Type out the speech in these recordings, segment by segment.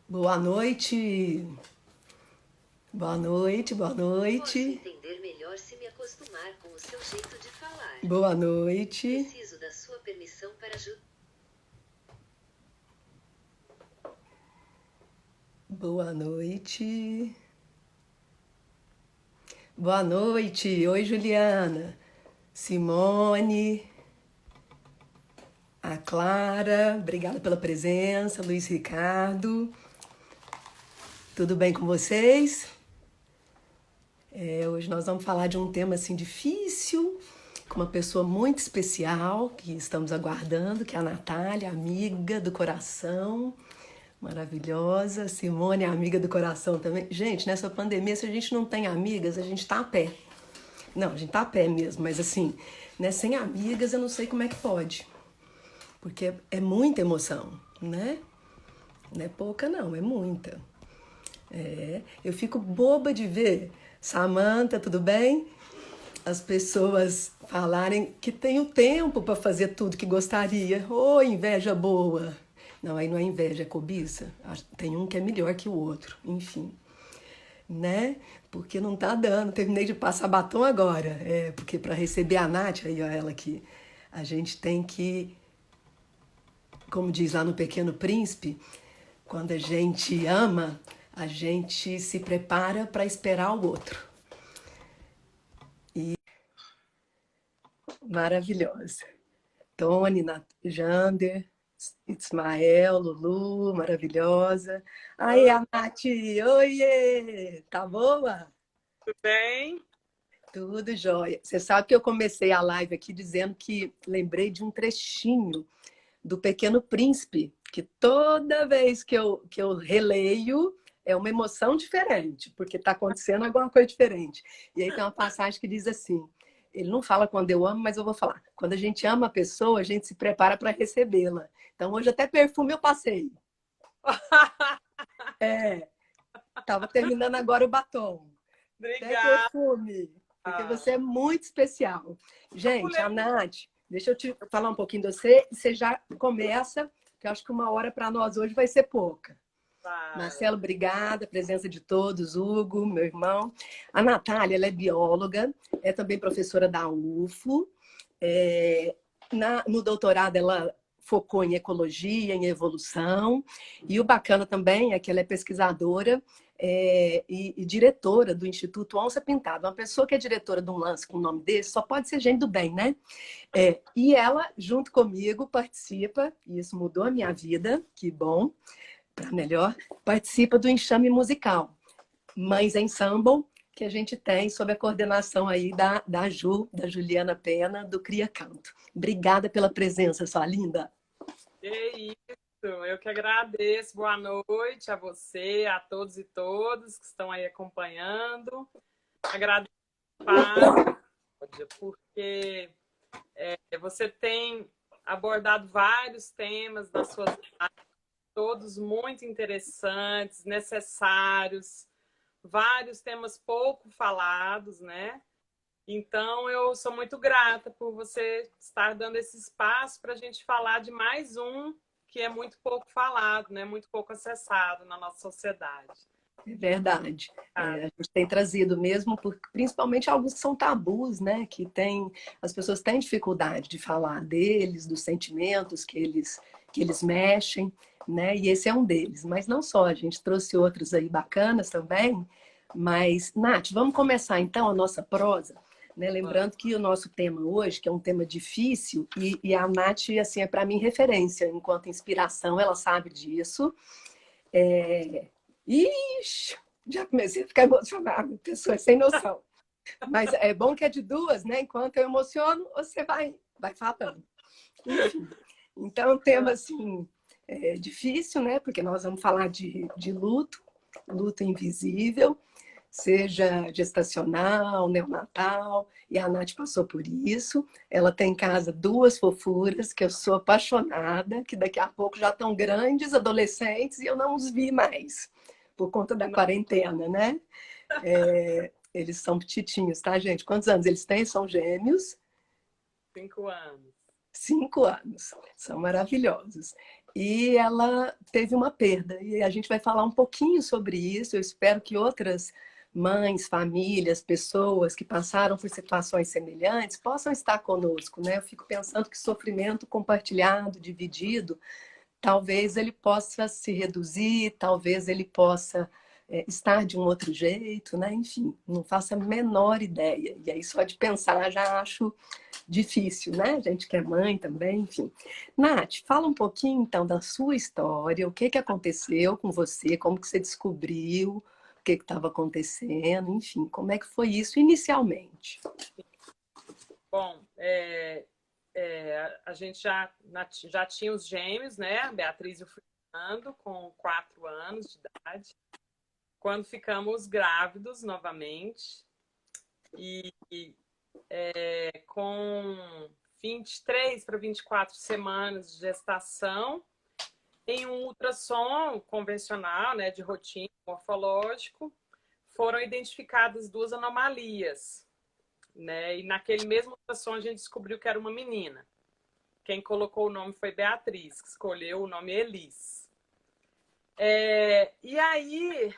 Boa noite. Boa noite, boa Posso noite. entender melhor se me acostumar com o seu jeito de falar. Boa noite. Preciso da sua permissão para ajudar. Boa noite. Boa noite. Oi, Juliana. Simone, a Clara, obrigada pela presença. Luiz Ricardo, tudo bem com vocês? Hoje nós vamos falar de um tema assim difícil, com uma pessoa muito especial que estamos aguardando, que é a Natália, amiga do coração, maravilhosa. Simone, amiga do coração também. Gente, nessa pandemia, se a gente não tem amigas, a gente tá a pé. Não, a gente tá a pé mesmo, mas assim, né, sem amigas eu não sei como é que pode. Porque é muita emoção, né? Não é pouca, não, é muita. Eu fico boba de ver, Samantha, tudo bem? As pessoas falarem que tem o tempo para fazer tudo que gostaria. Ô, inveja boa! Não, aí não é inveja, é cobiça. Tem um que é melhor que o outro, enfim. Né? Porque não tá dando. Terminei de passar batom agora. Porque para receber a Nath, aí ó, ela aqui, a gente tem que, como diz lá no Pequeno Príncipe, quando a gente ama, a gente se prepara para esperar o outro. Maravilhosa. Tony, Jander, Ismael, Lulu, maravilhosa. Aí, Oi, a Nath, oiê! Tá boa? tudo bem? Tudo jóia. Você sabe que eu comecei a live aqui dizendo que lembrei de um trechinho do Pequeno Príncipe, que toda vez que eu releio é uma emoção diferente, porque está acontecendo alguma coisa diferente. E aí tem uma passagem que diz assim: ele não fala quando eu amo, mas eu vou falar. Quando a gente ama a pessoa, a gente se prepara para recebê-la. Então hoje até perfume eu passei. É, estava terminando agora o batom. Até Obrigada. perfume, porque você é muito especial. Eu Gente, pulei. a Nath, deixa eu te falar um pouquinho de você, e você já começa, que eu acho que uma hora para nós hoje vai ser pouca. Para. Marcelo, obrigada, presença de todos, Hugo, meu irmão. A Natália, ela é bióloga, é também professora da UFO. No doutorado, ela focou em ecologia, em evolução. E o bacana também é que ela é pesquisadora e diretora do Instituto Onça Pintada. Uma pessoa que é diretora de um lance com o nome desse só pode ser gente do bem, né? E ela, junto comigo, participa, e isso mudou a minha vida, que bom, para melhor, participa do enxame musical Mães Ensemble, que a gente tem sob a coordenação aí da Juliana Pena, do Cria Canto. Obrigada pela presença, sua linda. É isso, eu que agradeço. Boa noite a você, a todos e todas que estão aí acompanhando. Agradeço a Cláudia, porque você tem abordado vários temas nas suas lives, todos muito interessantes, necessários, vários temas pouco falados, né? Então, eu sou muito grata por você estar dando esse espaço para a gente falar de mais um que é muito pouco falado, né? Muito pouco acessado na nossa sociedade. É verdade. Ah, A gente tem trazido mesmo, principalmente alguns que são tabus, né? As pessoas têm dificuldade de falar deles, dos sentimentos que eles mexem, né? E esse é um deles. Mas não só, a gente trouxe outros aí bacanas também. Mas, Nath, vamos começar então a nossa prosa, né? Lembrando que o nosso tema hoje, que é um tema difícil, e a Nath, assim, é para mim referência, enquanto inspiração, ela sabe disso. É... Ixi, já comecei a ficar emocionada, pessoa sem noção. Mas é bom que é de duas, né? Enquanto eu emociono, você vai falando. Enfim, então, é um tema assim, difícil, né? Porque nós vamos falar de luto, luto invisível, seja gestacional, neonatal, e a Nath passou por isso. Ela tem em casa duas fofuras, que eu sou apaixonada, que daqui a pouco já estão grandes, adolescentes, e eu não os vi mais, por conta da quarentena, né? Eles são petitinhos, tá, gente? Quantos anos eles têm? São gêmeos. 5 anos. 5 anos. São maravilhosos. e ela teve uma perda. E a gente vai falar um pouquinho sobre isso. Eu espero que outras mães, famílias, pessoas que passaram por situações semelhantes possam estar conosco, né? Eu fico pensando que sofrimento compartilhado, dividido, talvez ele possa se reduzir, talvez ele possa estar de um outro jeito, né? Enfim, não faço a menor ideia. E aí só de pensar já acho difícil, né? A gente que é mãe também, enfim. Nath, fala um pouquinho então da sua história, o que que aconteceu com você, como que você descobriu, o que que estava acontecendo, enfim, como é que foi isso inicialmente? Bom, a gente já tinha os gêmeos, né? A Beatriz e o Fernando, com 4 anos de idade, quando ficamos grávidos novamente. E com 23 para 24 semanas de gestação, em um ultrassom convencional, né, de rotina, morfológico, foram identificadas 2 anomalias, né? E naquele mesmo ultrassom a gente descobriu que era uma menina. Quem colocou o nome foi Beatriz, que escolheu o nome Elis. E aí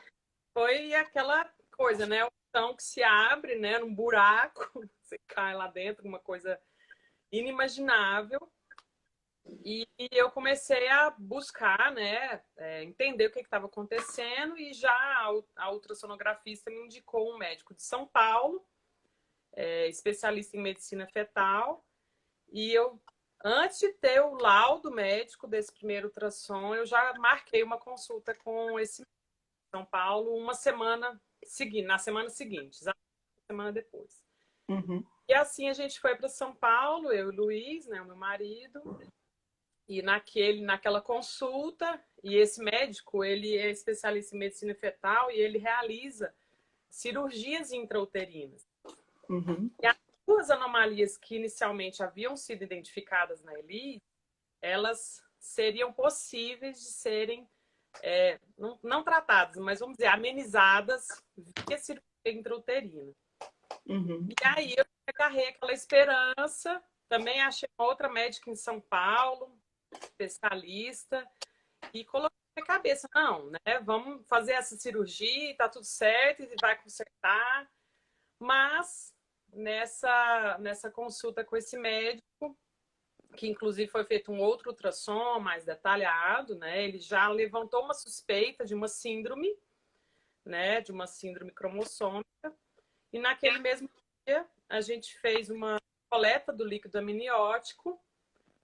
foi aquela coisa, né? O botão que se abre, né? Num buraco, você cai lá dentro, uma coisa inimaginável. E eu comecei a buscar, né? Entender o que estava acontecendo, e já a ultrassonografista me indicou um médico de São Paulo, especialista em medicina fetal. E eu, antes de ter o laudo médico desse primeiro ultrassom, eu já marquei uma consulta com esse São Paulo uma semana seguinte, na semana seguinte, exatamente uma semana depois. Uhum. E assim a gente foi para São Paulo, eu e o Luiz, né, o meu marido, e naquela consulta, e esse médico, ele é especialista em medicina fetal e ele realiza cirurgias intrauterinas. Uhum. E as 2 anomalias que inicialmente haviam sido identificadas na Elis, elas seriam possíveis de serem não tratadas, mas vamos dizer, amenizadas via cirurgia intrauterina. Uhum. E aí eu agarrei aquela esperança, também achei uma outra médica em São Paulo, especialista, e coloquei na cabeça, não, né, vamos fazer essa cirurgia, tá tudo certo, e vai consertar. Mas nessa consulta com esse médico, que inclusive foi feito um outro ultrassom mais detalhado, né? Ele já levantou uma suspeita de uma síndrome, né? De uma síndrome cromossômica. E naquele mesmo dia, a gente fez uma coleta do líquido amniótico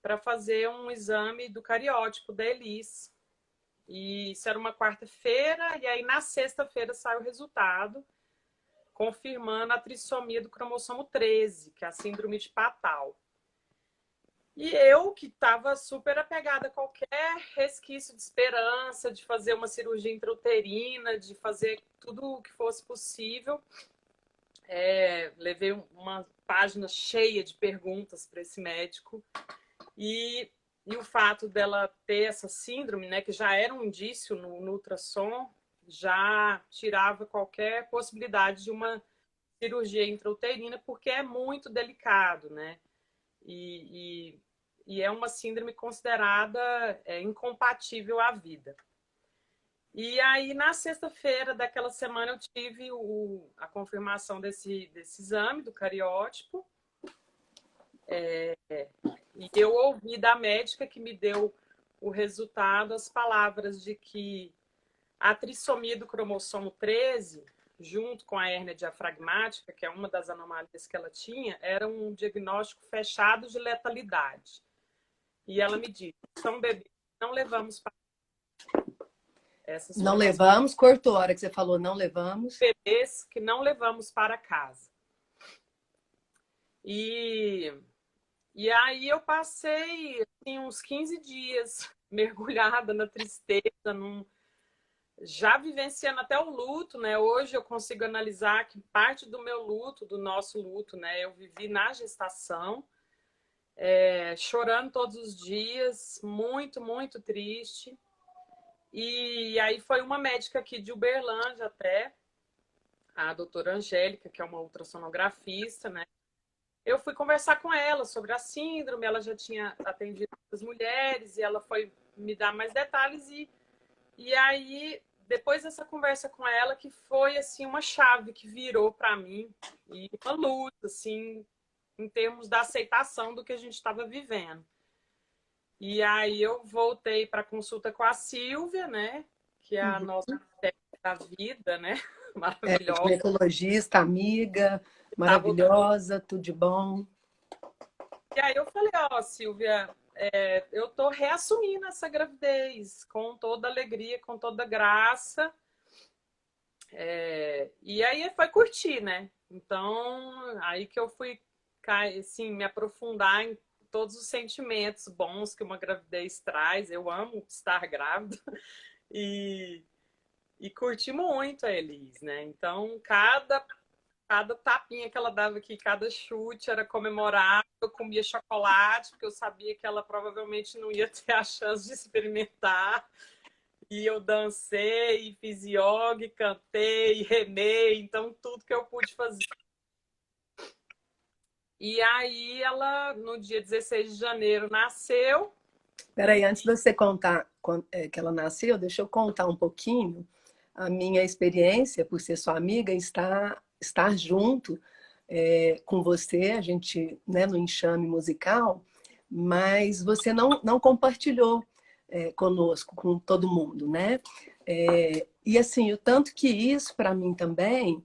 para fazer um exame do cariótipo da Elis. E isso era uma quarta-feira, e aí na sexta-feira saiu o resultado, confirmando a trissomia do cromossomo 13, que é a síndrome de Patal. E eu, que estava super apegada a qualquer resquício de esperança, de fazer uma cirurgia intrauterina, de fazer tudo o que fosse possível, levei uma página cheia de perguntas para esse médico. E o fato dela ter essa síndrome, né, que já era um indício no ultrassom, já tirava qualquer possibilidade de uma cirurgia intrauterina, porque é muito delicado, né? E é uma síndrome considerada incompatível à vida. E aí, na sexta-feira daquela semana, eu tive a confirmação desse exame, do cariótipo. E eu ouvi da médica que me deu o resultado as palavras de que a trissomia do cromossomo 13, junto com a hérnia diafragmática, que é uma das anomalias que ela tinha, era um diagnóstico fechado de letalidade. E ela me disse, são bebês que não levamos para essas Não levamos, cortou a hora que você falou, não levamos. bebês que não levamos para casa. E aí eu passei assim, uns 15 dias mergulhada na tristeza, já vivenciando até o luto, né? Hoje eu consigo analisar que parte do meu luto, do nosso luto, né? Eu vivi na gestação, chorando todos os dias, muito, muito triste. E aí foi uma médica aqui de Uberlândia até, a doutora Angélica, que é uma ultrassonografista, né? Eu fui conversar com ela sobre a síndrome, ela já tinha atendido as mulheres e ela foi me dar mais detalhes. E aí, depois dessa conversa com ela, que foi assim uma chave que virou para mim e uma luz, assim, em termos da aceitação do que a gente estava vivendo. E aí eu voltei para consulta com a Silvia, né? Que é a nossa técnica da vida, né? Maravilhosa. Ginecologista, amiga, maravilhosa, tudo de bom. E aí eu falei, ó, Silvia, eu tô reassumindo essa gravidez com toda alegria, com toda graça. E aí foi curtir, né? Então, aí que eu fui, assim, me aprofundar em todos os sentimentos bons que uma gravidez traz. Eu amo estar grávida e curti muito a Elis, né? Então, cada tapinha que ela dava aqui, cada chute era comemorável. Eu comia chocolate, porque eu sabia que ela provavelmente não ia ter a chance de experimentar. E eu dancei, fiz yoga, cantei, remei, então tudo que eu pude fazer. E aí ela, no dia 16 de janeiro, nasceu. Peraí, antes de você contar que ela nasceu, deixa eu contar um pouquinho a minha experiência, por ser sua amiga, estar junto com você, a gente, né, no enxame musical, mas você não compartilhou conosco, com todo mundo, né? E assim, o tanto que isso para mim também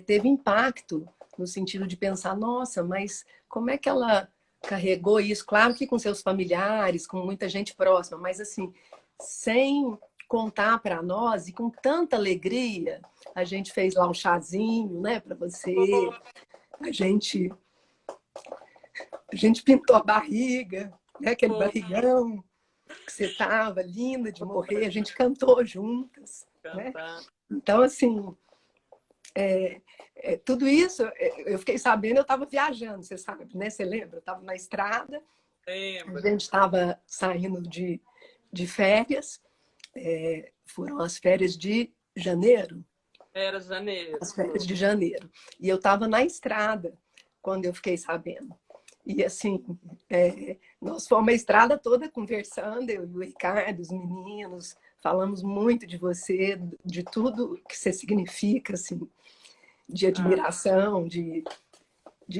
teve impacto no sentido de pensar, nossa, mas como é que ela carregou isso? Claro que com seus familiares, com muita gente próxima, mas assim, sem contar para nós e com tanta alegria, a gente fez lá um chazinho, né, para você. A gente pintou a barriga, né, aquele barrigão que você tava linda de morrer, a gente cantou juntas, né? Então assim, tudo isso eu fiquei sabendo, eu estava viajando, você sabe, né? Você lembra? Eu estava na estrada, a gente estava saindo de férias, foram as férias de janeiro. Era janeiro. As férias de janeiro. E eu estava na estrada quando eu fiquei sabendo. E assim, nós fomos a estrada toda conversando, eu e o Ricardo, os meninos, falamos muito de você, de tudo que você significa, assim, de admiração, de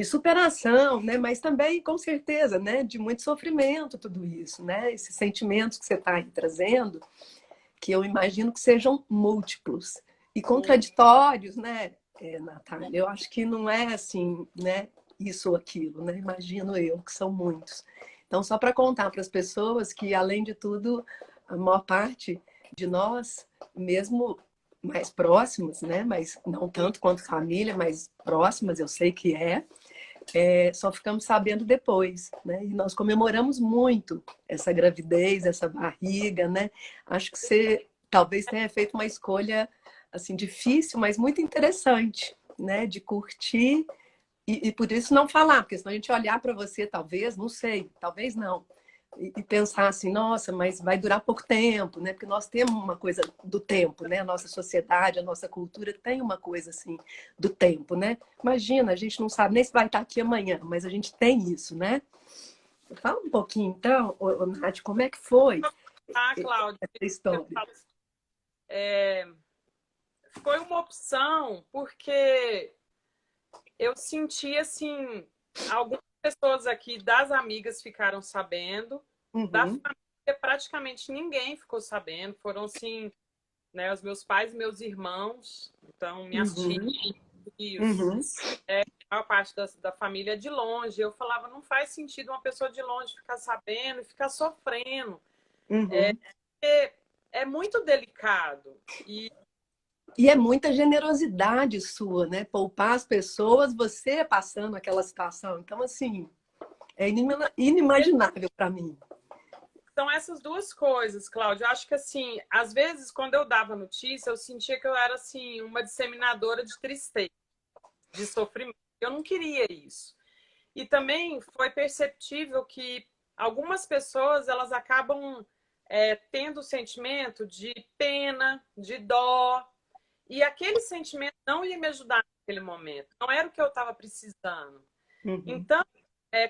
superação, né? Mas também, com certeza, né? De muito sofrimento, tudo isso, né? Esses sentimentos que você está aí trazendo, que eu imagino que sejam múltiplos e contraditórios, né, Natália? Eu acho que não é assim, né? Isso ou aquilo, né? Imagino eu, que são muitos. Então, só para contar para as pessoas que, além de tudo, a maior parte de nós, mesmo mais próximas, né? Mas não tanto quanto família, mas próximas, eu sei que só ficamos sabendo depois, né? E nós comemoramos muito essa gravidez, essa barriga, né? Acho que você talvez tenha feito uma escolha assim difícil, mas muito interessante, né? De curtir e por isso não falar, porque senão a gente olhar para você, talvez, não sei, talvez não. E pensar assim, nossa, mas vai durar pouco tempo, né? Porque nós temos uma coisa do tempo, né? A nossa sociedade, a nossa cultura tem uma coisa assim do tempo, né? Imagina, a gente não sabe nem se vai estar aqui amanhã, mas a gente tem isso, né? Fala um pouquinho, então, Nath, como é que foi Cláudia, essa história? Foi uma opção porque eu senti assim, algumas pessoas aqui das amigas ficaram sabendo, da família praticamente ninguém ficou sabendo, foram assim, né, os meus pais e meus irmãos, então minhas tias, a maior parte da família é de longe. Eu falava, não faz sentido uma pessoa de longe ficar sabendo e ficar sofrendo. É muito delicado. E é muita generosidade sua, né? Poupar as pessoas, você passando aquela situação. Então, assim, é inimaginável para mim. São essas duas coisas, Cláudia. Eu acho que, assim, às vezes, quando eu dava notícia, eu sentia que eu era, assim, uma disseminadora de tristeza, de sofrimento. Eu não queria isso. E também foi perceptível que algumas pessoas, elas acabam tendo o sentimento de pena, de dó. E aquele sentimento não ia me ajudar naquele momento. Não era o que eu estava precisando. Então,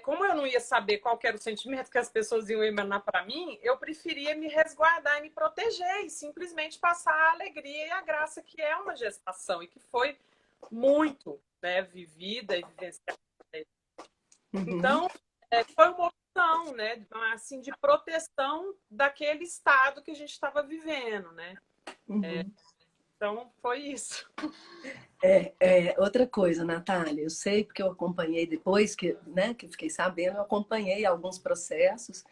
como eu não ia saber qual que era o sentimento que as pessoas iam emanar para mim, eu preferia me resguardar e me proteger e simplesmente passar a alegria e a graça que é uma gestação e que foi muito, né, vivida e vivenciada. Uhum. Então, foi uma opção, né, assim, de proteção daquele estado que a gente estava vivendo, né? Uhum. Então, foi isso. Outra coisa, Natália, eu sei porque eu acompanhei depois que, né, que eu fiquei sabendo, eu acompanhei alguns processos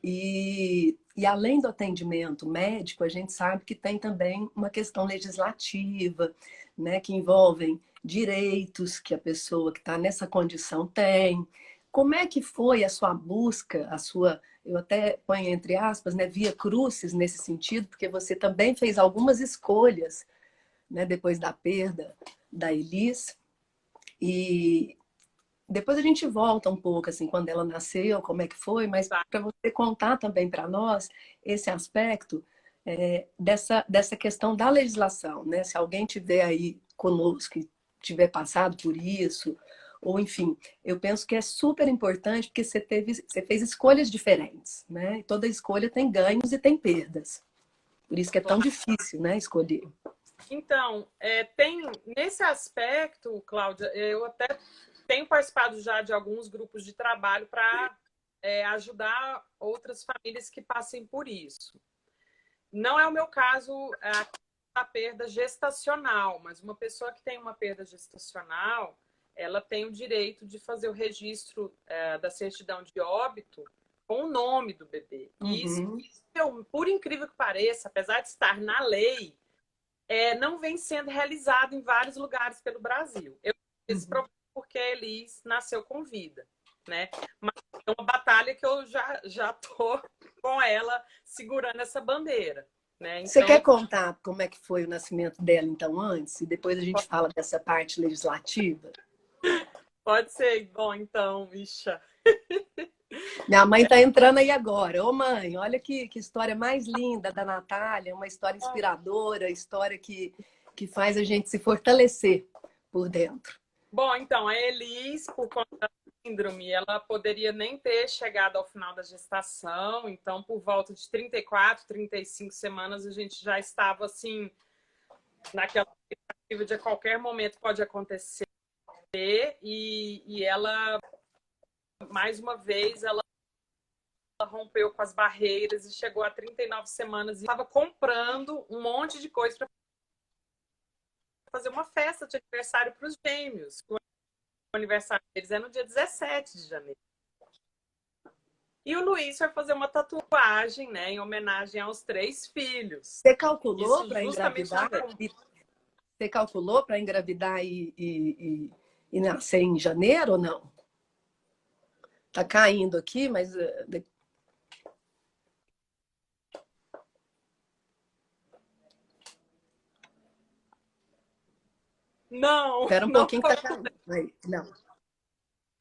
e além do atendimento médico, a gente sabe que tem também uma questão legislativa, né, que envolvem direitos que a pessoa que está nessa condição tem. Como é que foi a sua busca, a sua, eu até ponho entre aspas, né, via crucis nesse sentido, porque você também fez algumas escolhas, né, depois da perda da Elis. E depois a gente volta um pouco, assim, quando ela nasceu, como é que foi, mas Tá? para você contar também para nós esse aspecto dessa questão da legislação, né? Se alguém tiver aí conosco que tiver passado por isso, ou enfim, eu penso que é super importante porque você fez escolhas diferentes, né? E toda escolha tem ganhos e tem perdas. Por isso que é tão difícil, né, escolher. Então, tem nesse aspecto, Cláudia, eu até tenho participado já de alguns grupos de trabalho para ajudar outras famílias que passem por isso. Não é o meu caso a perda gestacional, mas uma pessoa que tem uma perda gestacional, ela tem o direito de fazer o registro da certidão de óbito com o nome do bebê. E isso, Uhum, por incrível que pareça, apesar de estar na lei, não vem sendo realizado em vários lugares pelo Brasil. Eu esse uhum. problema porque a Elis nasceu com vida, né? Mas é uma batalha que eu já tô com ela segurando essa bandeira, né? Você quer Então, contar como é que foi o nascimento dela, então, antes? E depois a gente fala dessa parte legislativa? pode ser. Bom, então, Isha. Minha mãe está entrando aí agora. Ô, mãe, olha que história mais linda da Natália, uma história inspiradora, história que faz a gente se fortalecer por dentro. Bom, então, a Elis, por conta da síndrome, ela poderia nem ter chegado ao final da gestação, então, por volta de 34, 35 semanas, a gente já estava, assim, naquela expectativa de a qualquer momento pode acontecer, e ela, mais uma vez, ela rompeu com as barreiras e chegou a 39 semanas e estava comprando um monte de coisa para fazer uma festa de aniversário para os gêmeos. O aniversário deles é no dia 17 de janeiro. E o Luiz foi fazer uma tatuagem, né, em homenagem aos 3 filhos. Você calculou Isso para justamente engravidar? na... Você calculou para engravidar e nascer em janeiro ou não? Tá caindo aqui, mas Não, espera um não pouquinho que tá calculei. caindo. Aí, não.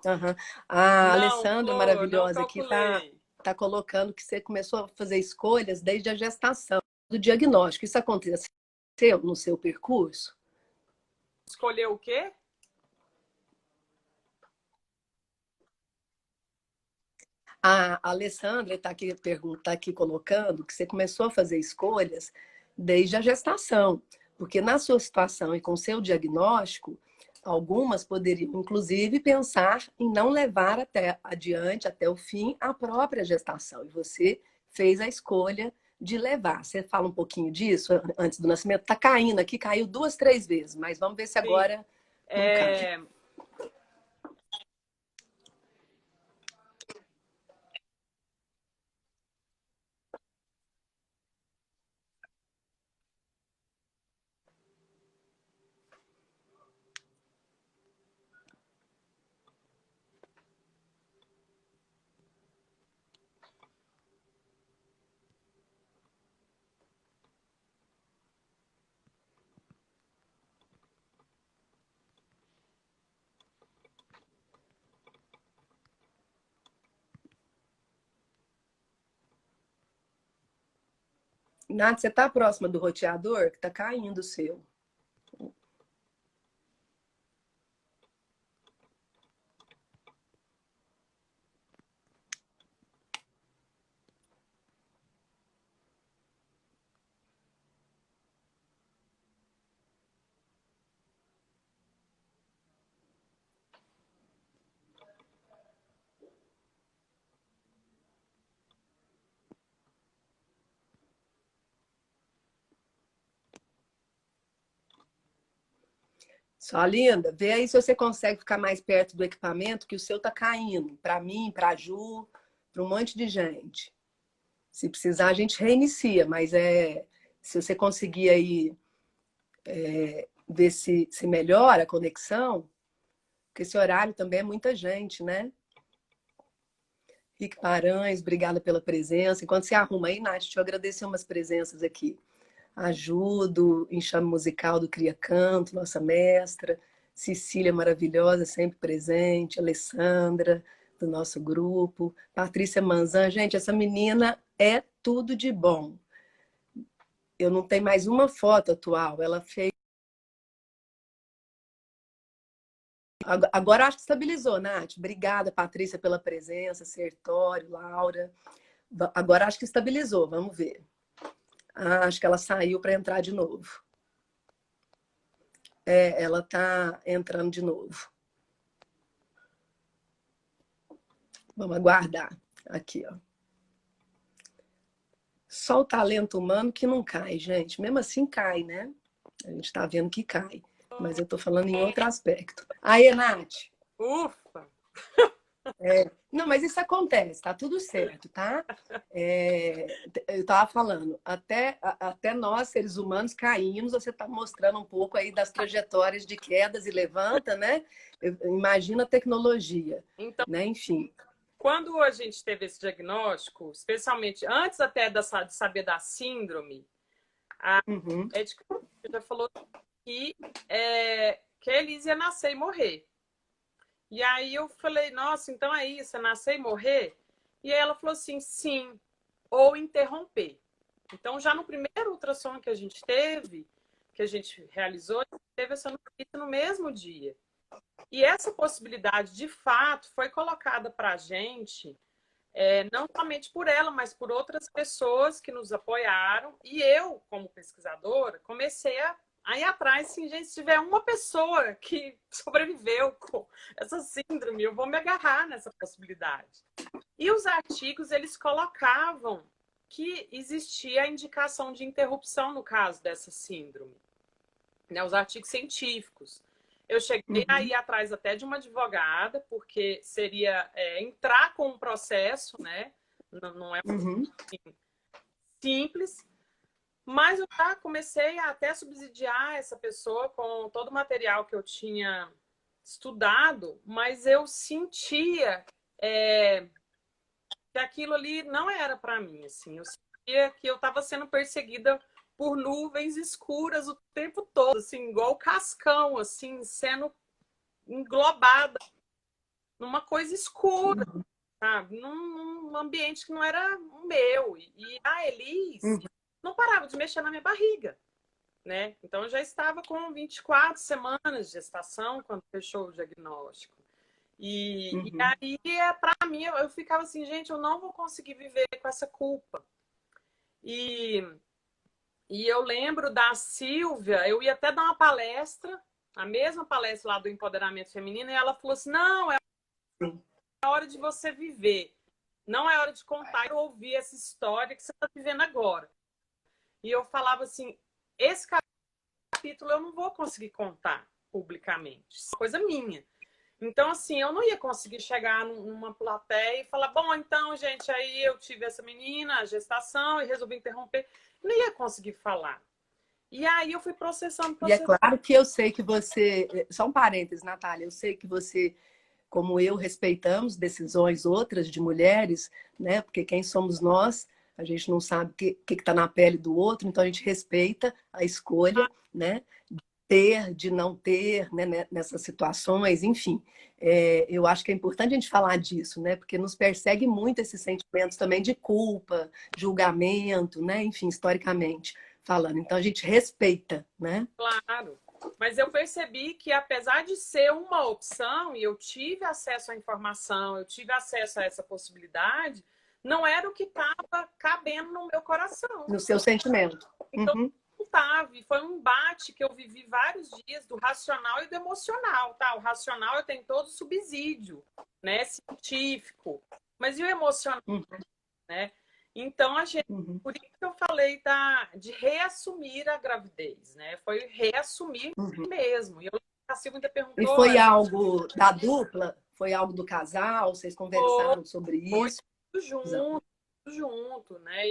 Uhum. A Não, Alessandra, Flor, não maravilhosa, aqui calculei. tá colocando que você começou a fazer escolhas desde a gestação, do diagnóstico. Isso aconteceu no seu percurso? Escolheu o quê? A Alessandra está aqui, tá aqui colocando que você começou a fazer escolhas desde a gestação, porque na sua situação e com seu diagnóstico, algumas poderiam, inclusive, pensar em não levar até adiante, até o fim, a própria gestação. E você fez a escolha de levar. Você fala um pouquinho disso antes do nascimento? Está caindo aqui, caiu 2, 3 vezes, mas vamos ver se Sim. agora não cai. Nath, você está próxima do roteador? Que está caindo o seu. Só linda, vê aí se você consegue ficar mais perto do equipamento, que o seu tá caindo. Para mim, para a Ju, para um monte de gente. Se precisar, a gente reinicia, mas se você conseguir aí ver se melhora a conexão, porque esse horário também é muita gente, né? Rick Paranhos, obrigada pela presença. Enquanto você arruma aí, Nath, deixa eu agradecer umas presenças aqui. Ajudo, Enxame Musical do Cria Canto, nossa mestra. Cecília maravilhosa, sempre presente. Alessandra, do nosso grupo. Patrícia Manzan. Gente, essa menina é tudo de bom. Eu não tenho mais uma foto atual. Ela fez. Agora acho que estabilizou, Nath. Obrigada, Patrícia, pela presença. Sertório, Laura. Agora acho que estabilizou. Vamos ver. Acho que ela saiu para entrar de novo. Ela está entrando de novo. Vamos aguardar. Aqui, ó. Só o talento humano que não cai, gente. Mesmo assim cai, né? A gente está vendo que cai. Mas eu estou falando em outro aspecto. Aí, Nath. Ufa! Não, mas isso acontece, tá tudo certo, tá? Eu estava falando, até nós, seres humanos, caímos, você está mostrando um pouco aí das trajetórias de quedas e levanta, né? Imagina a tecnologia, Então, né? Enfim. quando a gente teve esse diagnóstico, especialmente antes até de saber da síndrome, a médica já falou que a Elise ia nascer e morrer. E aí eu falei, nossa, então é isso, é nascer e morrer? E aí ela falou assim, sim, ou interromper. Então, já no primeiro ultrassom que a gente teve, que a gente realizou, teve essa notícia no mesmo dia. E essa possibilidade, de fato, foi colocada para a gente, não somente por ela, mas por outras pessoas que nos apoiaram. E eu, como pesquisadora, comecei a ir atrás, assim, gente, se tiver uma pessoa que sobreviveu com essa síndrome, eu vou me agarrar nessa possibilidade. E os artigos, eles colocavam que existia a indicação de interrupção no caso dessa síndrome, né? Os artigos científicos. Eu cheguei a ir atrás até de uma advogada, porque seria entrar com um processo, né? Não é simples. Mas eu já comecei a até subsidiar essa pessoa com todo o material que eu tinha estudado, mas eu sentia que aquilo ali não era para mim, assim. Eu sentia que eu estava sendo perseguida por nuvens escuras o tempo todo, assim, igual cascão, assim, sendo englobada numa coisa escura, sabe? Num ambiente que não era o meu. E a Elis não parava de mexer na minha barriga, né? Então eu já estava com 24 semanas de gestação quando fechou o diagnóstico. E aí, para mim, eu ficava assim, gente, eu não vou conseguir viver com essa culpa. E eu lembro da Silvia, eu ia até dar uma palestra, a mesma palestra lá do empoderamento feminino, e ela falou assim, não, é hora de você viver. Não é hora de contar e ouvir essa história que você está vivendo agora. E eu falava assim, esse capítulo eu não vou conseguir contar publicamente. Isso é coisa minha. Então, assim, eu não ia conseguir chegar numa plateia e falar, bom, então, gente, aí eu tive essa menina, a gestação, e resolvi interromper. Não ia conseguir falar. E aí eu fui processando. E é claro que eu sei que você... Só um parênteses, Natália. Eu sei que você, como eu, respeitamos decisões outras de mulheres, né? Porque quem somos nós, a gente não sabe o que está na pele do outro, então a gente respeita a escolha, né? Ter, de não ter, né, nessas situações, enfim. Eu acho que é importante a gente falar disso, né? Porque nos persegue muito esses sentimentos também de culpa, julgamento, né? Enfim, historicamente falando. Então a gente respeita, né? Claro. Mas eu percebi que, apesar de ser uma opção, e eu tive acesso à informação, eu tive acesso a essa possibilidade, não era o que estava cabendo no meu coração. No seu sentimento. Então, e foi um embate que eu vivi vários dias do racional e do emocional, tá? O racional eu tenho todo subsídio, né, científico, mas e o emocional, né? Então a gente, por isso que eu falei de reassumir a gravidez, né? Foi reassumir mesmo. E eu a Silvia ainda E perguntou... foi algo da dupla? Foi algo do casal? Vocês conversaram sobre Foi isso? tudo junto, né?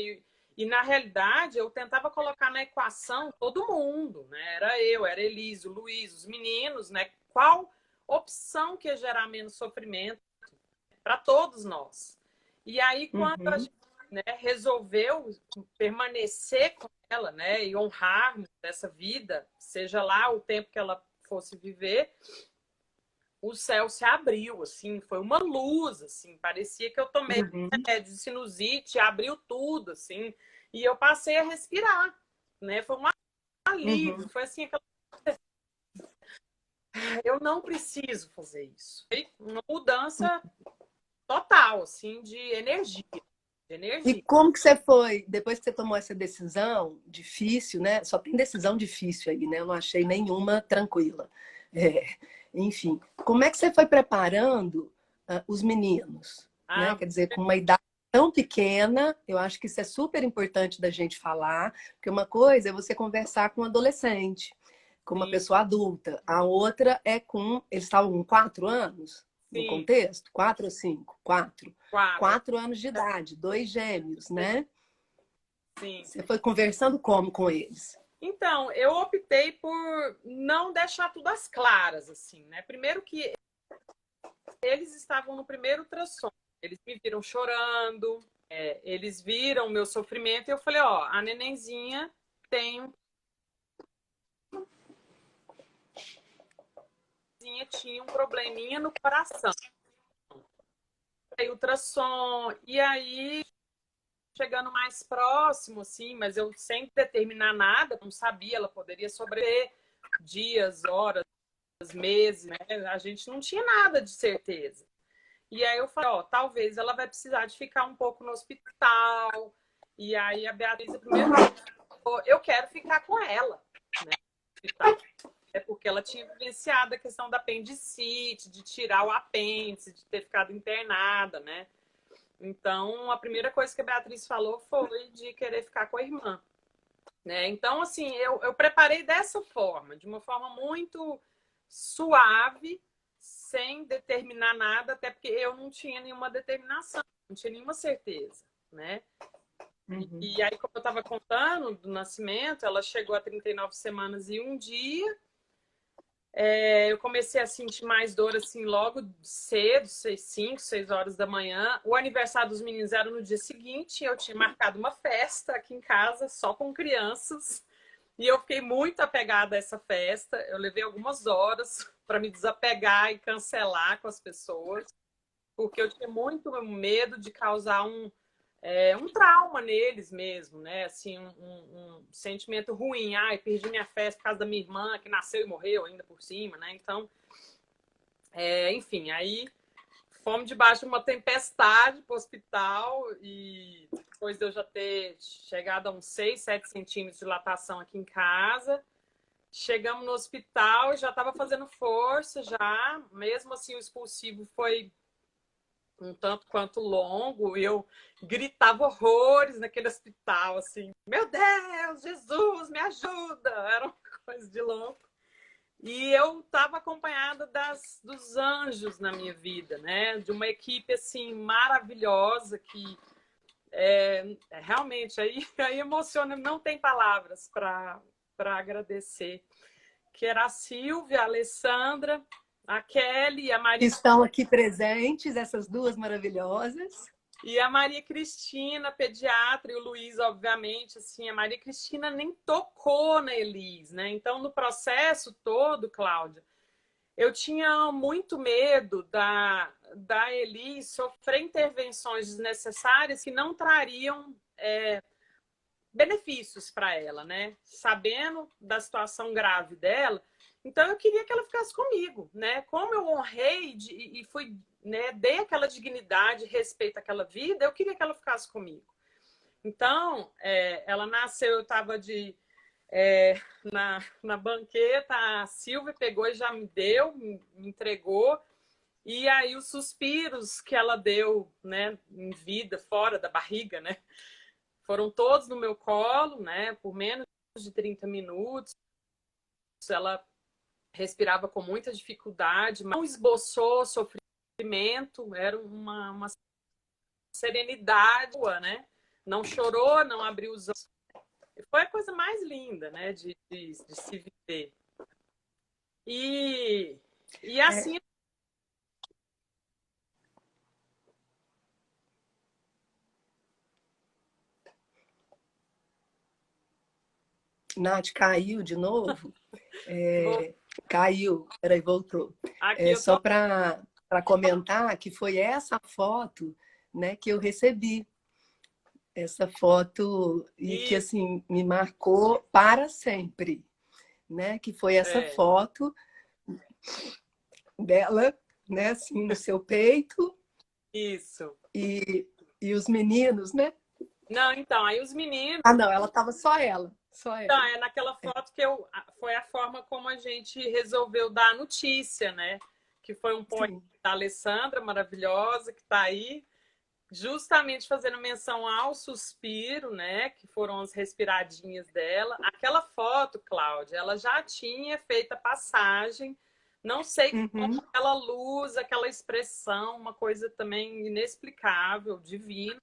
E na realidade eu tentava colocar na equação todo mundo, né? Era eu, era Elise, o Luiz, os meninos, né? Qual opção que ia gerar menos sofrimento para todos nós? E aí quando a gente, né, resolveu permanecer com ela, né? E honrarmos essa vida, seja lá o tempo que ela fosse viver, o céu se abriu, assim, foi uma luz, assim, parecia que eu tomei de sinusite, abriu tudo, assim, e eu passei a respirar, né? Foi um alívio, foi assim, aquela... eu não preciso fazer isso. Foi uma mudança total, assim, de energia. E como que você foi, depois que você tomou essa decisão difícil, né? Só tem decisão difícil aí, né? Eu não achei nenhuma tranquila. Enfim, como é que você foi preparando os meninos? Né? Quer dizer, com uma idade tão pequena, eu acho que isso é super importante da gente falar, porque uma coisa é você conversar com um adolescente, com uma pessoa adulta. A outra é com... Eles estavam com 4 anos? No contexto? 4 ou 5? 4. 4 anos de idade, 2 gêmeos, né? Sim. Você foi conversando como com eles? Então, eu optei por não deixar tudo às claras, assim, né? Primeiro que eles estavam no primeiro ultrassom. Eles me viram chorando, eles viram o meu sofrimento e eu falei, ó, a nenenzinha tinha um probleminha no coração. Aí ultrassom, e aí chegando mais próximo, assim, mas eu sem determinar nada, não sabia, ela poderia sobreviver dias, horas, meses, né? A gente não tinha nada de certeza. E aí eu falei, ó, talvez ela vai precisar de ficar um pouco no hospital. E aí a Beatriz, primeiro, falou, eu quero ficar com ela, né? É porque ela tinha vivenciado a questão da apendicite, de tirar o apêndice, de ter ficado internada, né? Então, a primeira coisa que a Beatriz falou foi de querer ficar com a irmã, né? Então, assim, eu preparei dessa forma, de uma forma muito suave, sem determinar nada, até porque eu não tinha nenhuma determinação, não tinha nenhuma certeza, né? E aí, como eu estava contando do nascimento, ela chegou a 39 semanas e um dia. Eu comecei a sentir mais dor assim logo cedo, 5, 6 horas da manhã. O aniversário dos meninos era no dia seguinte. Eu tinha marcado uma festa aqui em casa, só com crianças. E eu fiquei muito apegada a essa festa. Eu levei algumas horas para me desapegar e cancelar com as pessoas, porque eu tinha muito medo de causar um trauma neles mesmo, né? Assim, um sentimento ruim. Ai, perdi minha festa por causa da minha irmã, que nasceu e morreu ainda por cima, né? Então, enfim, aí fomos debaixo de uma tempestade para o hospital e depois de eu já ter chegado a uns 6, 7 centímetros de dilatação aqui em casa, chegamos no hospital e já estava fazendo força já, mesmo assim o expulsivo foi um tanto quanto longo, e eu gritava horrores naquele hospital, assim, meu Deus, Jesus, me ajuda! Era uma coisa de louco. E eu estava acompanhada dos anjos na minha vida, né? De uma equipe, assim, maravilhosa, que realmente, aí emociona, não tem palavras para agradecer. Que era a Silvia, a Alessandra, a Kelly e a Maria. Estão aqui presentes, essas duas maravilhosas. E a Maria Cristina, pediatra, e o Luiz, obviamente, assim, a Maria Cristina nem tocou na Elis, né? Então, no processo todo, Cláudia, eu tinha muito medo da Elis sofrer intervenções desnecessárias que não trariam benefícios para ela, né? Sabendo da situação grave dela, então eu queria que ela ficasse comigo, né? Como eu honrei e fui, né, dei aquela dignidade, respeito àquela vida, eu queria que ela ficasse comigo. Então, ela nasceu, eu estava na banqueta, a Silvia pegou e já me deu, me entregou, e aí os suspiros que ela deu, né, em vida, fora da barriga, né, foram todos no meu colo, né, por menos de 30 minutos. Ela respirava com muita dificuldade, mas não esboçou sofrimento, era uma serenidade, né? Não chorou, não abriu os olhos. Foi a coisa mais linda, né, de se viver. E assim... Nath, caiu de novo? Caiu, peraí, voltou. Aqui Só para comentar que foi essa foto, né, que eu recebi. Essa foto e que assim me marcou para sempre, né? Que foi essa foto dela, né? Assim no seu peito. Isso. E os meninos, né? Não, então aí os meninos. Ah, não, ela tava só ela. Então, é naquela foto que foi a forma como a gente resolveu dar a notícia, né? Que foi um poema da Alessandra, maravilhosa, que está aí, justamente fazendo menção ao suspiro, né? Que foram as respiradinhas dela. Aquela foto, Cláudia, ela já tinha feito a passagem. Não sei como aquela luz, aquela expressão, uma coisa também inexplicável, divina.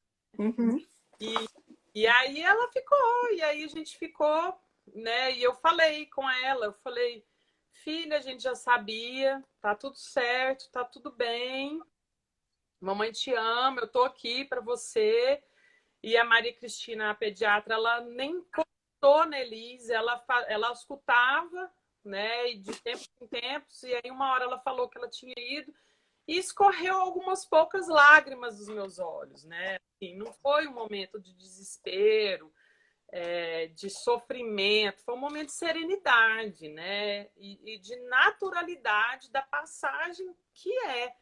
E aí ela ficou, e aí a gente ficou, né? E eu falei com ela, eu falei, filha, a gente já sabia, tá tudo certo, tá tudo bem. Mamãe te ama, eu tô aqui para você. E a Maria Cristina, a pediatra, ela nem contou na Elise, ela escutava, né? E de tempos em tempos, e aí uma hora ela falou que ela tinha ido. E escorreu algumas poucas lágrimas dos meus olhos, né? Assim, não foi um momento de desespero, de sofrimento, foi um momento de serenidade, né? E de naturalidade da passagem que é.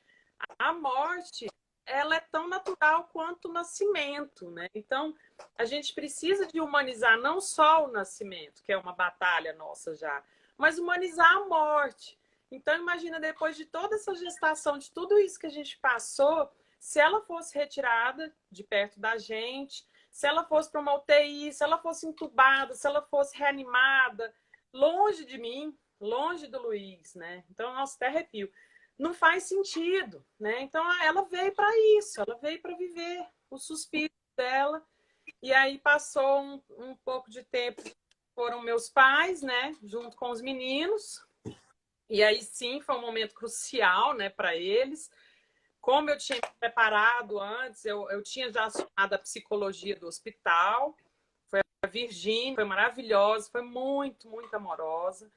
A morte, ela é tão natural quanto o nascimento, né? Então, a gente precisa de humanizar não só o nascimento, que é uma batalha nossa já, mas humanizar a morte. Então, imagina, depois de toda essa gestação, de tudo isso que a gente passou, se ela fosse retirada de perto da gente, se ela fosse para uma UTI, se ela fosse entubada, se ela fosse reanimada, longe de mim, longe do Luiz, né? Então, nossa, até arrepio. Não faz sentido, né? Então, ela veio para isso, ela veio para viver o suspiro dela. E aí passou um pouco de tempo, foram meus pais, né? Junto com os meninos. E aí sim, foi um momento crucial, né, para eles. Como eu tinha me preparado antes, eu tinha já acionado a psicologia do hospital. Foi a Virgínia, foi maravilhosa, foi muito, muito amorosa.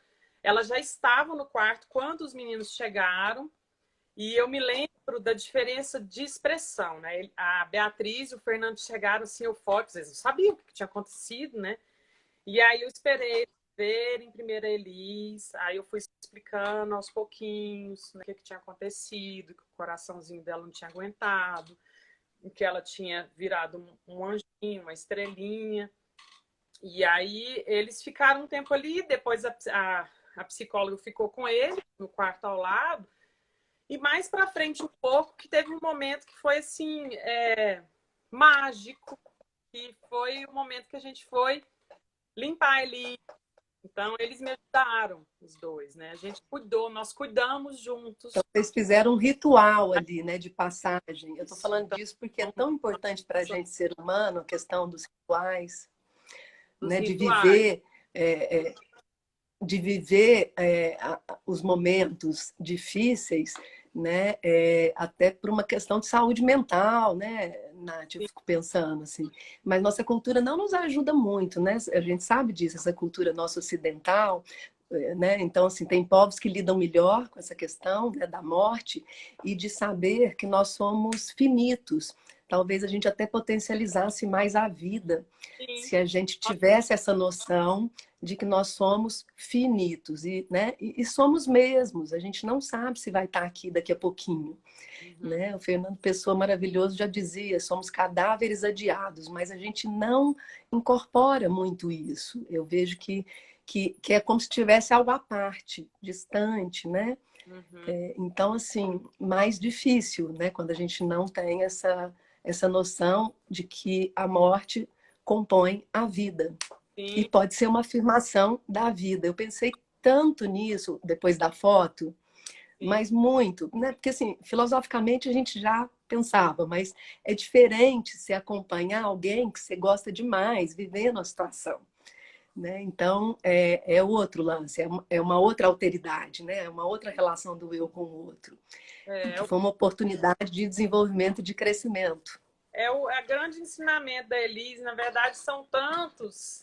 Ela já estava no quarto quando os meninos chegaram. E eu me lembro da diferença de expressão, né? A Beatriz e o Fernando chegaram assim eufóricos, eles não sabiam o que tinha acontecido, né? E aí eu esperei verem primeiro a Elis, aí eu fui explicando aos pouquinhos, né, o que tinha acontecido, que o coraçãozinho dela não tinha aguentado, que ela tinha virado um anjinho, uma estrelinha. E aí eles ficaram um tempo ali, depois a psicóloga ficou com ele no quarto ao lado. E mais para frente um pouco, que teve um momento que foi assim, mágico, que foi o momento que a gente foi limpar ele. Então, eles me ajudaram, os dois, né? A gente cuidou, nós cuidamos juntos. Então, vocês fizeram um ritual ali, né, de passagem. Eu estou falando disso porque é tão importante para a gente, ser humano, a questão dos rituais, né, de viver os momentos difíceis, né, até por uma questão de saúde mental, né, Nath, eu fico pensando assim. Mas nossa cultura não nos ajuda muito, né? A gente sabe disso, essa cultura nossa ocidental, né? Então, assim, tem povos que lidam melhor com essa questão, né, da morte e de saber que nós somos finitos. Talvez a gente até potencializasse mais a vida. Sim. Se a gente tivesse essa noção de que nós somos finitos e, né, e somos mesmos. A gente não sabe se vai estar aqui daqui a pouquinho. Né? O Fernando Pessoa, maravilhoso, já dizia, somos cadáveres adiados, mas a gente não incorpora muito isso. Eu vejo que é como se tivesse algo à parte, distante, né? Então, assim, mais difícil, né? Quando a gente não tem essa noção de que a morte compõe a vida. Sim. E pode ser uma afirmação da vida. Eu pensei tanto nisso depois da foto, Sim. mas muito, né? Porque assim, filosoficamente a gente já pensava, mas é diferente se acompanhar alguém que você gosta demais, vivendo a situação, né? Então, é outro lance, é uma outra alteridade, né? É uma outra relação do eu com o outro. E que foi uma oportunidade de desenvolvimento e de crescimento. É grande ensinamento da Elise. Na verdade, são tantos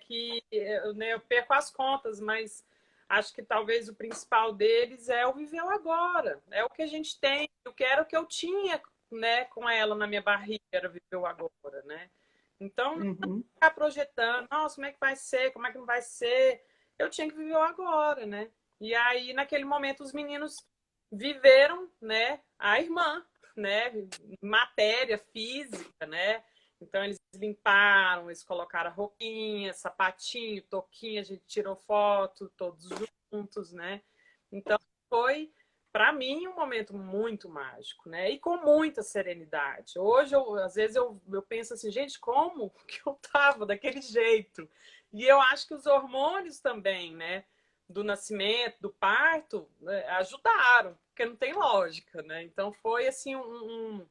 que eu perco as contas, mas acho que talvez o principal deles é o viver o agora. É o que a gente tem. Eu quero o que eu tinha, né, com ela na minha barriga, era viver o agora, né? Então, não ficar projetando, nossa, como é que vai ser, como é que não vai ser. Eu tinha que viver o agora, né? E aí, naquele momento, os meninos viveram, né, a irmã, né, matéria física, né? Então eles limparam, eles colocaram roupinha, sapatinho, toquinha, a gente tirou foto todos juntos, né? Então foi para mim um momento muito mágico, né? E com muita serenidade. Hoje às vezes eu penso assim, gente, como que eu tava daquele jeito? E eu acho que os hormônios também, né? Do nascimento, do parto, né, ajudaram, porque não tem lógica, né? Então foi assim um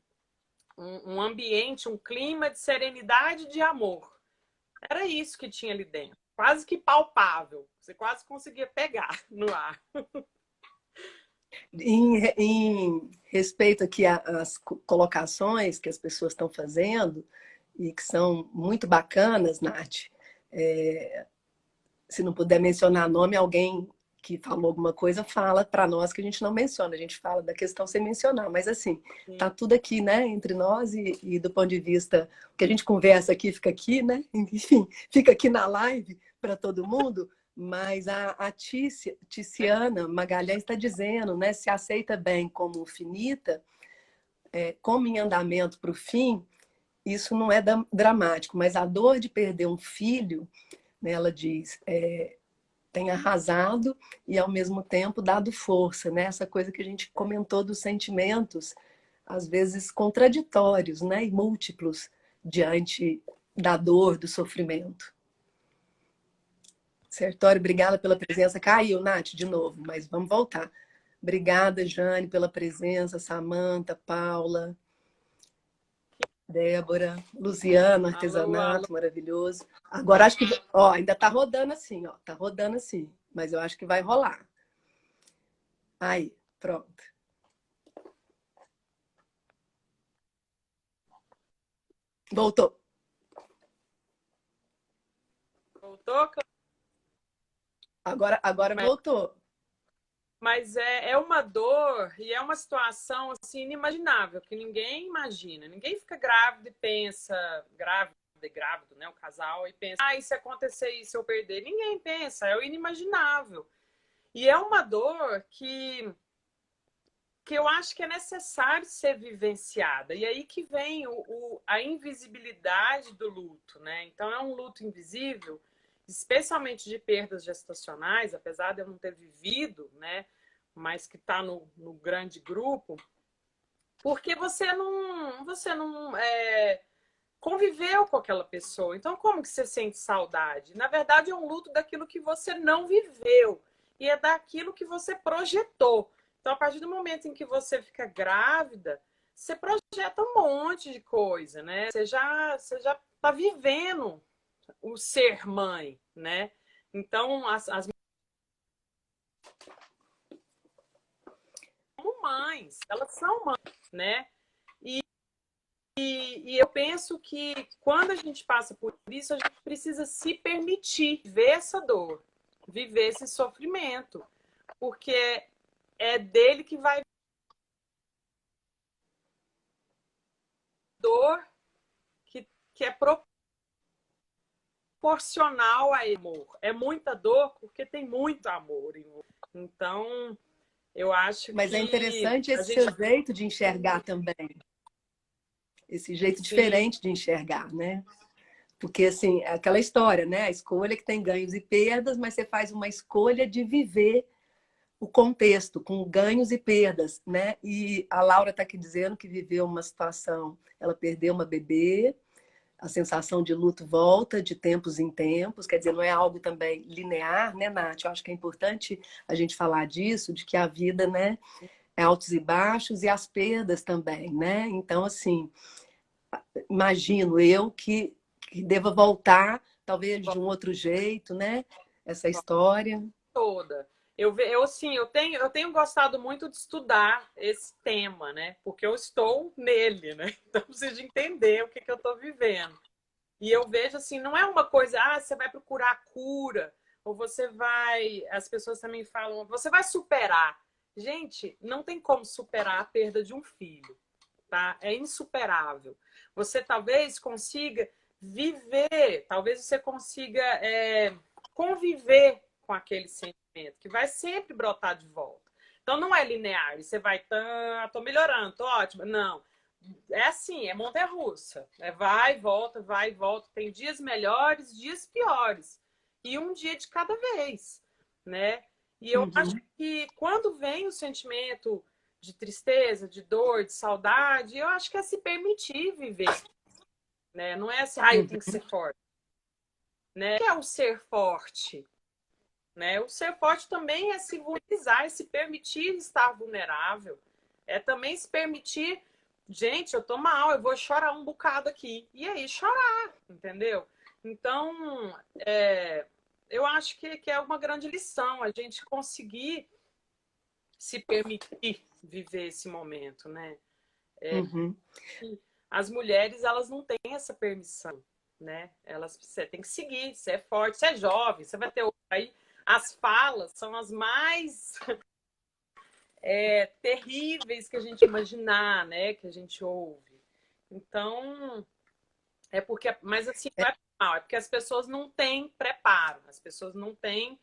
ambiente, um clima de serenidade e de amor. Era isso que tinha ali dentro, quase que palpável. Você quase conseguia pegar no ar. Em respeito aqui às colocações que as pessoas estão fazendo, e que são muito bacanas, Nath, se não puder mencionar nome, alguém que falou alguma coisa fala para nós que a gente não menciona, a gente fala da questão sem mencionar, mas assim, tá tudo aqui, né, entre nós e do ponto de vista que a gente conversa aqui, fica aqui, né, enfim, fica aqui na live para todo mundo, mas a Ticiana Magalhães está dizendo, né, se aceita bem como finita, como em andamento para o fim, isso não é dramático, mas a dor de perder um filho, né, ela diz, tem arrasado e, ao mesmo tempo, dado força, né? Essa coisa que a gente comentou dos sentimentos, às vezes contraditórios, né? E múltiplos diante da dor, do sofrimento. Sertório, obrigada pela presença. Caiu, Nath, de novo, mas vamos voltar. Obrigada, Jane, pela presença. Samanta, Paula, Débora, Luciano, Alô, alô. artesanato maravilhoso. Agora acho que, ó, ainda tá rodando assim, ó, tá rodando assim, mas eu acho que vai rolar. Aí, pronto. Voltou. Voltou? Agora voltou. Mas é uma dor e é uma situação assim inimaginável, que ninguém imagina. Ninguém fica grávido e pensa, grávida e grávido, né, o casal, e pensa, e se acontecer isso, eu perder? Ninguém pensa, é o inimaginável. E é uma dor que eu acho que é necessário ser vivenciada. E aí que vem a invisibilidade do luto, né? Então é um luto invisível, especialmente de perdas gestacionais, apesar de eu não ter vivido, né? Mas que está no grande grupo, porque você não conviveu com aquela pessoa. Então, como que você sente saudade? Na verdade, é um luto daquilo que você não viveu e é daquilo que você projetou. Então, a partir do momento em que você fica grávida, você projeta um monte de coisa, né? Você já está vivendo o ser mãe, né? Então, as mães, elas são mães, né? E eu penso que quando a gente passa por isso, a gente precisa se permitir ver essa dor, viver esse sofrimento, porque é dele que vai dor que é proporcional a amor. É muita dor porque tem muito amor. Então, eu acho Mas é que interessante a esse gente. seu jeito de enxergar também. Esse jeito Sim, diferente de enxergar, né? Porque, assim, é aquela história, né? A escolha que tem ganhos e perdas, mas você faz uma escolha de viver o contexto, com ganhos e perdas, né? E a Laura está aqui dizendo que viveu uma situação, ela perdeu uma bebê, a sensação de luto volta de tempos em tempos, quer dizer, não é algo também linear, né, Nath? Eu acho que é importante a gente falar disso, de que a vida, né, é altos e baixos e as perdas também, né? Então, assim, imagino eu que deva voltar, talvez de um outro jeito, né? Essa história. Toda. Sim, eu tenho gostado muito de estudar esse tema, né? Porque eu estou nele, né? Então eu preciso de entender o que eu estou vivendo. E eu vejo assim, não é uma coisa, você vai procurar cura, ou você vai. As pessoas também falam, você vai superar. Gente, não tem como superar a perda de um filho, tá? É insuperável. Você talvez consiga viver, talvez você consiga conviver com aquele sentimento, que vai sempre brotar de volta. Então não é linear, e você vai, tô melhorando, tô ótima. Não. É assim, é montanha-russa. Vai e volta. Tem dias melhores, dias piores. E um dia de cada vez, né? E eu acho Uhum, que quando vem o sentimento de tristeza, de dor, de saudade, eu acho que é se permitir viver, né? Não é assim, eu tenho que uhum. ser forte, né? O que é o ser forte, né? O ser forte também é se vulnerizar, é se permitir estar vulnerável, é também se permitir, gente, eu tô mal, eu vou chorar um bocado aqui. E aí, chorar, entendeu? Então, eu acho que é uma grande lição a gente conseguir se permitir viver esse momento, né? Uhum. As mulheres, elas não têm essa permissão, né? Você tem que seguir, você é forte, você é jovem, você vai ter aí as falas são as mais terríveis que a gente imaginar, né? Que a gente ouve. Então, mas assim, não é mal, é porque as pessoas não têm preparo, as pessoas não têm,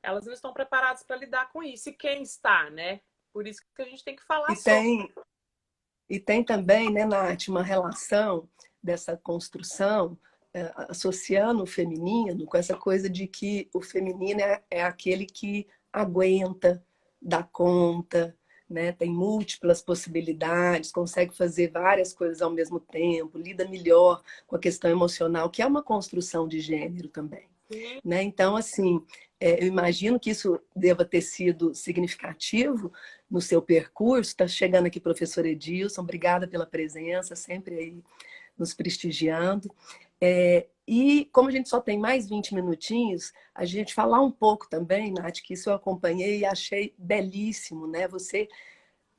elas não estão preparadas para lidar com isso. E quem está, né? Por isso que a gente tem que falar E sobre. tem, e tem também, né, Nath, uma relação dessa construção associando o feminino com essa coisa de que o feminino é aquele que aguenta, dá conta, né, tem múltiplas possibilidades, consegue fazer várias coisas ao mesmo tempo, lida melhor com a questão emocional, que é uma construção de gênero também. Sim, Né? Então, assim, eu imagino que isso deva ter sido significativo no seu percurso. Está chegando aqui, professor Edilson, obrigada pela presença, sempre aí nos prestigiando. E como a gente só tem mais 20 minutinhos, a gente falar um pouco também, Nath, que isso eu acompanhei e achei belíssimo, né? Você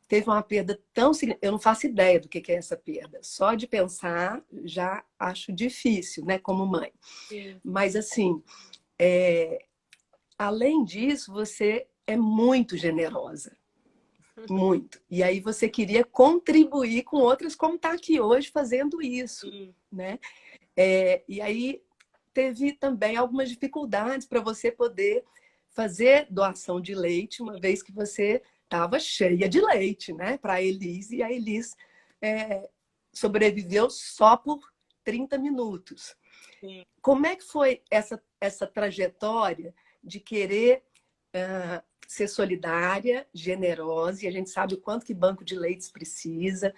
teve uma perda tão significativa, eu não faço ideia do que é essa perda. Só de pensar já acho difícil, né, como mãe. sim. Mas assim, é, além disso, você é muito generosa, muito. E aí você queria contribuir com outras, como está aqui hoje fazendo isso, Sim. né? E aí teve também algumas dificuldades para você poder fazer doação de leite, uma vez que você estava cheia de leite, né? Para a Elis, e a Elis é, sobreviveu só por 30 minutos. Sim. Como é que foi essa trajetória de querer ser solidária, generosa, e a gente sabe o quanto que banco de leites precisa.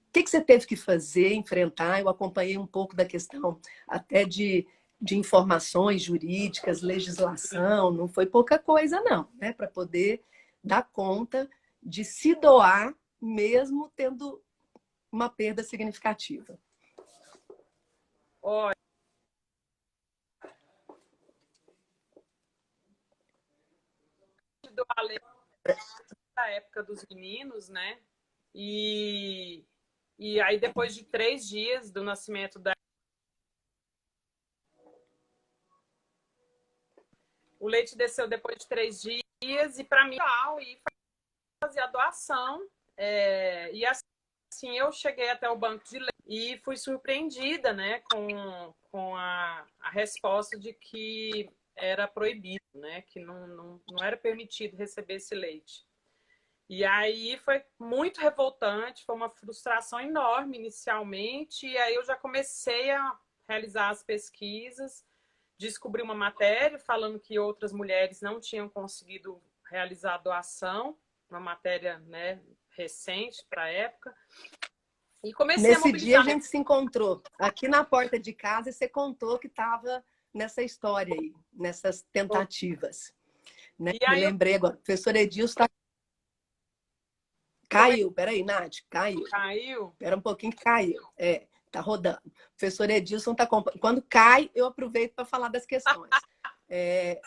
O que você teve que fazer, enfrentar? Eu acompanhei um pouco da questão até de informações jurídicas, legislação, não foi pouca coisa, não, né? Para poder dar conta de se doar, mesmo tendo uma perda significativa. Olha, do Ale da época dos meninos, né? E, e aí, depois de 3 dias do nascimento da. O leite desceu depois de 3 dias, e para mim, e fazer a doação. E assim, eu cheguei até o banco de leite e fui surpreendida, né, com a resposta de que era proibido, né, que não era permitido receber esse leite. E aí foi muito revoltante, foi uma frustração enorme inicialmente, e aí eu já comecei a realizar as pesquisas, descobri uma matéria falando que outras mulheres não tinham conseguido realizar a doação, uma matéria, né, recente para a época. E comecei a Nesse dia a mobilizar. gente se encontrou aqui na porta de casa e você contou que estava nessa história aí, nessas tentativas. Né? E Me aí eu lembrei agora, o professor Edilson tá... Caiu, peraí, Nath, caiu. caiu. Espera um pouquinho que caiu. É, tá rodando. O professor Edilson tá... Quando cai, eu aproveito para falar das questões.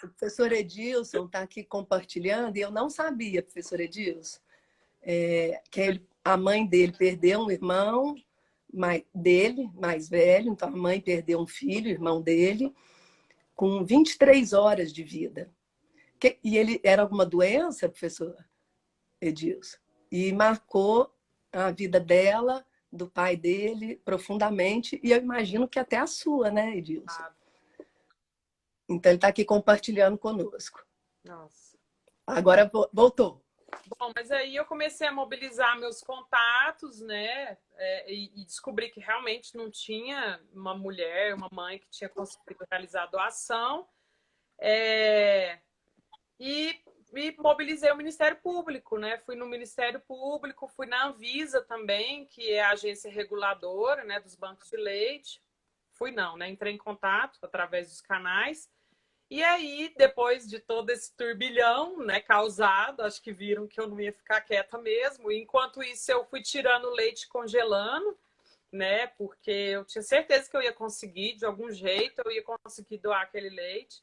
O professor Edilson está aqui compartilhando e eu não sabia, professor Edilson, que a mãe dele perdeu um irmão dele, mais velho, então a mãe perdeu um filho, irmão dele, com 23 horas de vida. E ele era alguma doença, professor Edilson? E marcou a vida dela, do pai dele, profundamente, e eu imagino que até a sua, né, Edilson? Então ele está aqui compartilhando conosco. Nossa. Agora voltou. Bom, mas aí eu comecei a mobilizar meus contatos, né? E descobri que realmente não tinha uma mulher, uma mãe que tinha conseguido realizar a doação. E mobilizei o Ministério Público, né? Fui no Ministério Público, fui na Anvisa também, que é a agência reguladora, né, dos bancos de leite. Fui não, né? Entrei em contato através dos canais. E aí, depois de todo esse turbilhão, né, causado, acho que viram que eu não ia ficar quieta mesmo. E enquanto isso, eu fui tirando o leite congelando, né? Porque eu tinha certeza que eu ia conseguir, de algum jeito, eu ia conseguir doar aquele leite.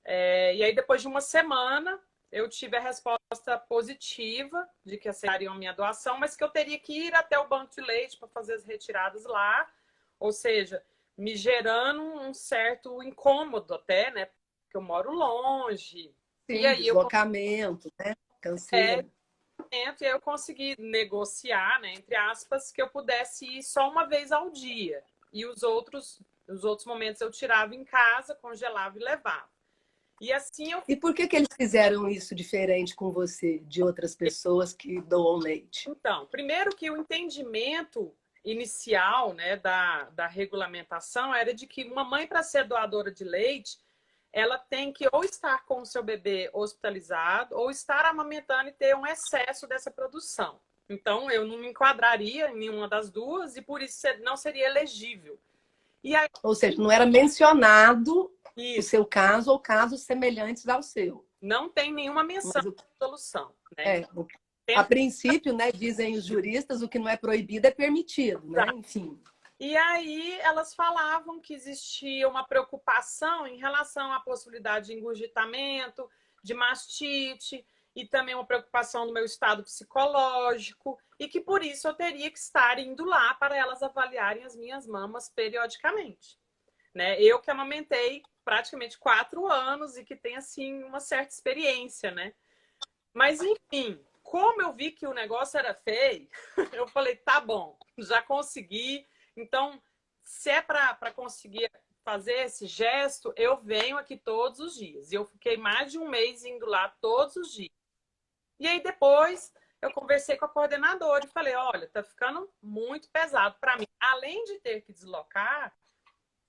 E aí, depois de uma semana, eu tive a resposta positiva de que aceitariam a minha doação, mas que eu teria que ir até o banco de leite para fazer as retiradas lá. Ou seja, me gerando um certo incômodo até, né? Porque eu moro longe. Sim, E aí deslocamento, né? Canseira. e aí eu consegui negociar, né, entre aspas, que eu pudesse ir só uma vez ao dia. E os outros momentos eu tirava em casa, congelava e levava. E assim eu... E por que eles fizeram isso diferente com você, de outras pessoas que doam leite? Então, primeiro que o entendimento inicial, né, da regulamentação era de que uma mãe, para ser doadora de leite, ela tem que ou estar com o seu bebê hospitalizado ou estar amamentando e ter um excesso dessa produção. Então, eu não me enquadraria em nenhuma das duas e por isso não seria elegível. E aí, Ou seja, não era mencionado o isso, seu caso ou casos semelhantes ao seu. não tem nenhuma menção Mas de solução, né? a princípio, né, dizem os juristas, o que não é proibido é permitido, né? Enfim. E aí elas falavam que existia uma preocupação em relação à possibilidade de engurgitamento, de mastite, e também uma preocupação no meu estado psicológico, e que por isso eu teria que estar indo lá para elas avaliarem as minhas mamas periodicamente. Né? Eu que amamentei praticamente 4 anos e que tem assim uma certa experiência, né? Mas enfim, como eu vi que o negócio era feio, eu falei, tá bom, já consegui. Então, se é para conseguir fazer esse gesto, eu venho aqui todos os dias. E eu fiquei mais de um mês indo lá todos os dias. E aí depois eu conversei com a coordenadora e falei, olha, tá ficando muito pesado para mim. Além de ter que deslocar,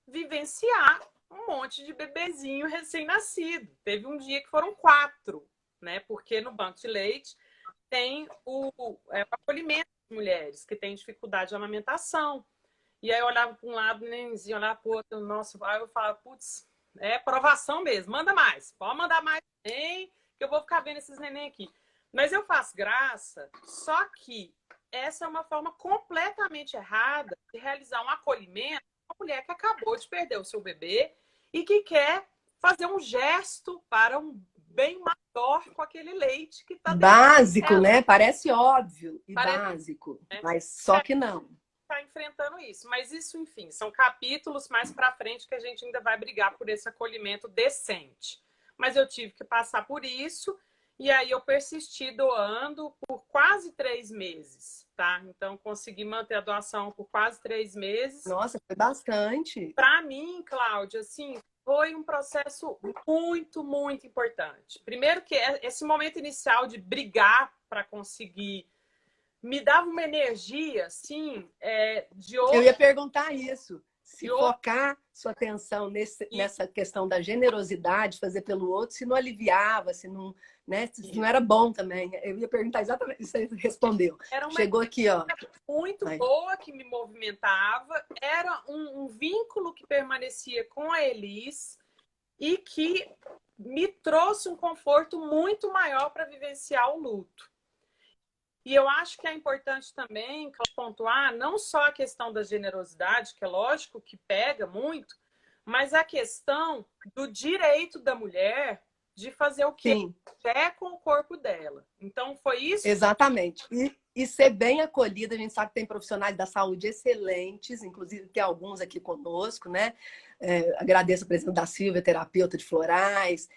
vivenciar um monte de bebezinho recém-nascido. Teve um dia que foram 4, né? Porque no banco de leite tem o acolhimento de mulheres que têm dificuldade de amamentação. E aí eu olhava para um lado, nenenzinho, olhava para o outro, nossa, aí eu falava, putz, é provação mesmo, manda mais, pode mandar mais neném, que eu vou ficar vendo esses neném aqui. Mas eu faço graça, só que essa é uma forma completamente errada de realizar um acolhimento de uma mulher que acabou de perder o seu bebê e que quer fazer um gesto para um bem maior com aquele leite que está básico, né? Parece óbvio e Parece, básico, né? mas só que não. Está enfrentando isso. Mas isso, enfim, são capítulos mais para frente que a gente ainda vai brigar por esse acolhimento decente. Mas eu tive que passar por isso e aí eu persisti doando por quase 3 meses, tá? Então, consegui manter a doação por quase 3 meses. Nossa, foi bastante. Para mim, Cláudia, assim, foi um processo muito, muito importante. Primeiro que esse momento inicial de brigar para conseguir me dava uma energia, assim, de outro... Eu ia perguntar isso. Se focar sua atenção nessa questão da generosidade, fazer pelo outro, se não aliviava, se não, né, se não era bom também. Eu ia perguntar exatamente isso, aí você respondeu. Chegou aqui, ó. Muito boa, que me movimentava, era um vínculo que permanecia com a Elis e que me trouxe um conforto muito maior para vivenciar o luto. E eu acho que é importante também pontuar não só a questão da generosidade, que é lógico que pega muito, mas a questão do direito da mulher de fazer o que quer com o corpo dela. Então, foi isso? Exatamente. E ser bem acolhida. A gente sabe que tem profissionais da saúde excelentes, inclusive tem alguns aqui conosco, né? Agradeço a presença da Silvia, terapeuta de florais,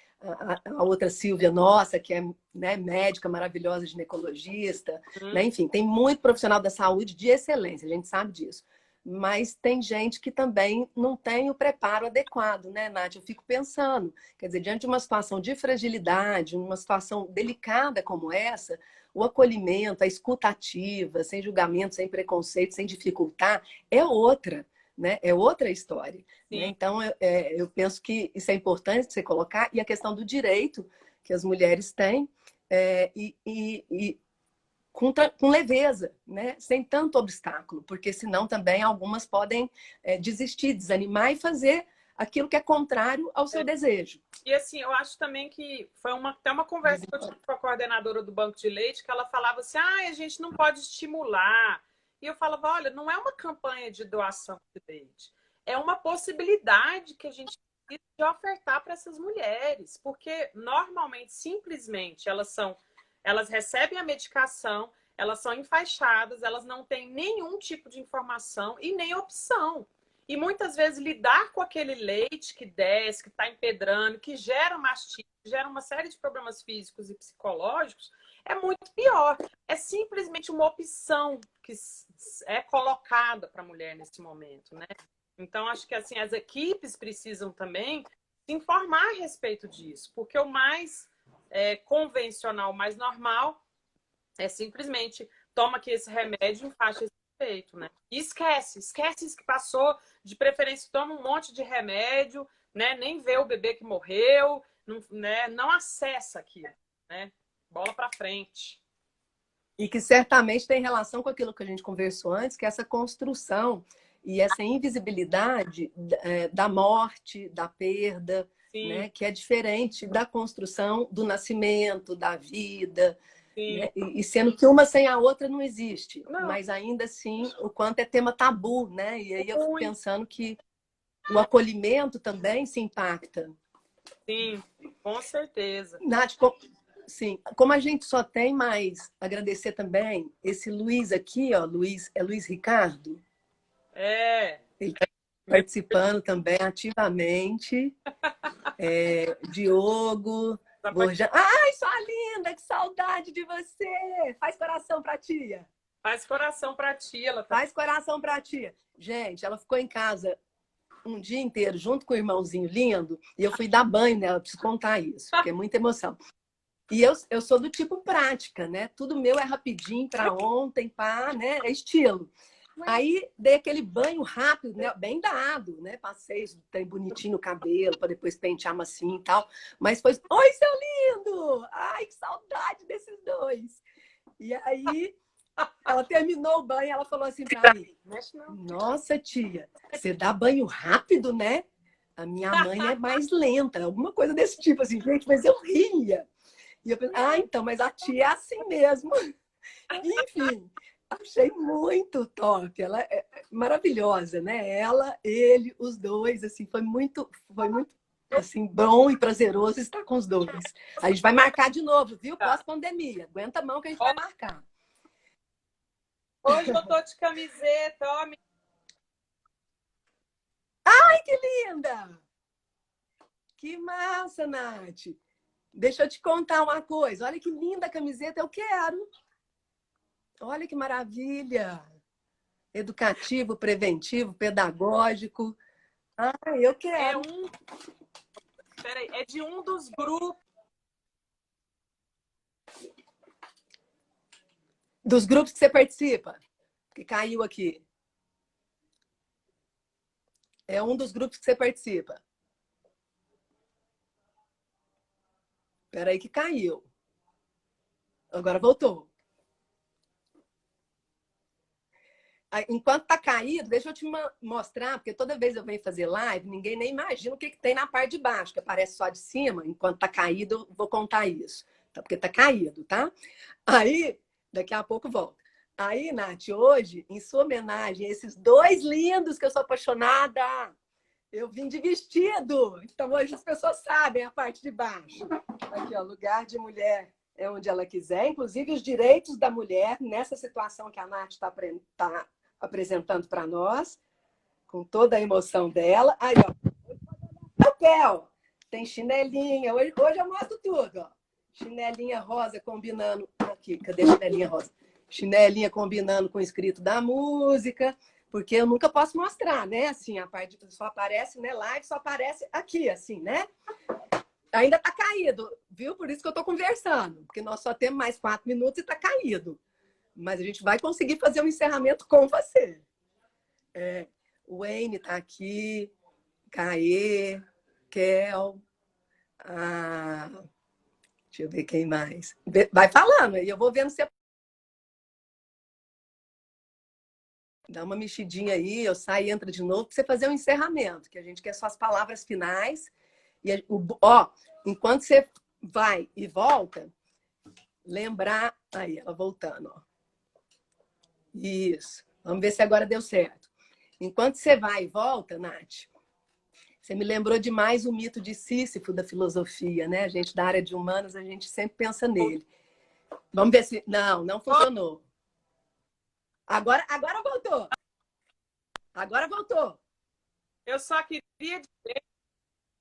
a outra Silvia nossa, que é, né, médica maravilhosa, ginecologista, né? Enfim, tem muito profissional da saúde de excelência, a gente sabe disso. Mas tem gente que também não tem o preparo adequado, né, Nath? Eu fico pensando, quer dizer, diante de uma situação de fragilidade, uma situação delicada como essa, o acolhimento, a escuta ativa, sem julgamento, sem preconceito, sem dificultar, é outra, né? É outra história. Né? Então, eu penso que isso é importante você colocar, e a questão do direito que as mulheres têm, com leveza, né? Sem tanto obstáculo, porque senão também algumas podem desistir, desanimar e fazer aquilo que é contrário ao seu desejo. E assim, eu acho também que foi até uma conversa que eu tive com a coordenadora do Banco de Leite, que ela falava assim, a gente não pode estimular. E eu falava, olha, não é uma campanha de doação de leite, é uma possibilidade que a gente precisa de ofertar para essas mulheres, porque normalmente, simplesmente, elas recebem a medicação, elas são enfaixadas, elas não têm nenhum tipo de informação e nem opção. E muitas vezes lidar com aquele leite que desce, que está empedrando, que gera mastite, gera uma série de problemas físicos e psicológicos, é muito pior. É simplesmente uma opção que é colocada para a mulher nesse momento, né? Então, acho que assim, as equipes precisam também se informar a respeito disso, porque o mais convencional, mais normal, é simplesmente toma aqui esse remédio e enfaixa esse efeito, né? E esquece isso que passou, de preferência toma um monte de remédio, né? Nem vê o bebê que morreu, não acessa aquilo, né? Bola para frente. E que certamente tem relação com aquilo que a gente conversou antes, que é essa construção e essa invisibilidade da morte, da perda, né? Que é diferente da construção do nascimento, da vida, né? E sendo que uma sem a outra não existe. Não. Mas ainda assim, o quanto é tema tabu, né? E aí eu fico pensando que o acolhimento também se impacta. Sim, com certeza. Nath, sim, como a gente só tem mais, agradecer também esse Luiz aqui, ó, é Luiz Ricardo? Ele está participando também ativamente. Diogo, Borja. Ai, sua linda, que saudade de você! Faz coração pra tia. Faz coração pra tia. Faz coração pra tia. Gente, ela ficou em casa um dia inteiro junto com o irmãozinho lindo e eu fui dar banho nela, preciso contar isso, porque é muita emoção. E eu sou do tipo prática, né? Tudo meu é rapidinho, para ontem, pá, né? É estilo. Aí dei aquele banho rápido, né? Bem dado, né? Passei tem bonitinho no cabelo para depois pentear massinho e tal. Mas foi, oi, seu lindo! Ai, que saudade desses dois! E aí ela terminou o banho e ela falou assim para mim: nossa, tia, você dá banho rápido, né? A minha mãe é mais lenta, alguma coisa desse tipo, assim, gente, mas eu ria. E eu pensei, então, mas a tia é assim mesmo. Enfim, achei muito top. Ela é maravilhosa, né? Ela, ele, os dois, assim, foi muito assim, bom e prazeroso estar com os dois. A gente vai marcar de novo, viu? Pós-pandemia. Aguenta a mão que a gente vai marcar. Hoje eu tô de camiseta, ó. Ai, que linda! Que massa, Nath! Deixa eu te contar uma coisa. Olha que linda a camiseta, eu quero. Olha que maravilha. Educativo, preventivo, pedagógico. Ah, eu quero. Peraí, é de um dos grupos. Dos grupos que você participa? Que caiu aqui. É um dos grupos que você participa. Espera aí que caiu. Agora voltou. Enquanto tá caído, deixa eu te mostrar, porque toda vez eu venho fazer live, ninguém nem imagina o que tem na parte de baixo, que aparece só de cima. Enquanto tá caído, eu vou contar isso. Porque tá caído, tá? Aí, daqui a pouco volta. Aí, Nath, hoje, em sua homenagem a esses dois lindos que eu sou apaixonada, eu vim de vestido. Então, hoje as pessoas sabem a parte de baixo. Aqui, ó, lugar de mulher é onde ela quiser. Inclusive, os direitos da mulher, nessa situação que a Nath está apresentando para nós, com toda a emoção dela. Aí, ó, papel. Tem chinelinha. Hoje eu mostro tudo, ó. Chinelinha rosa combinando... Aqui, cadê a chinelinha rosa? Chinelinha combinando com o escrito da música, porque eu nunca posso mostrar, né? Assim, a parte só aparece, né? Live só aparece aqui, assim, né? Ainda tá caído, viu? Por isso que eu tô conversando, porque nós só temos mais 4 minutos e tá caído. Mas a gente vai conseguir fazer um encerramento com você. O Wayne tá aqui, Caê, Kel, deixa eu ver quem mais. Vai falando, aí eu vou vendo se dá uma mexidinha aí, eu saio e entra de novo para você fazer um encerramento, que a gente quer só as palavras finais. E, ó, enquanto você vai e volta, lembrar... Aí, ela voltando, ó. Isso. Vamos ver se agora deu certo. Enquanto você vai e volta, Nath, você me lembrou demais o mito de Sísifo da filosofia, né? A gente da área de humanas, a gente sempre pensa nele. Vamos ver se... Não funcionou. Agora voltou. Agora voltou. Eu só queria dizer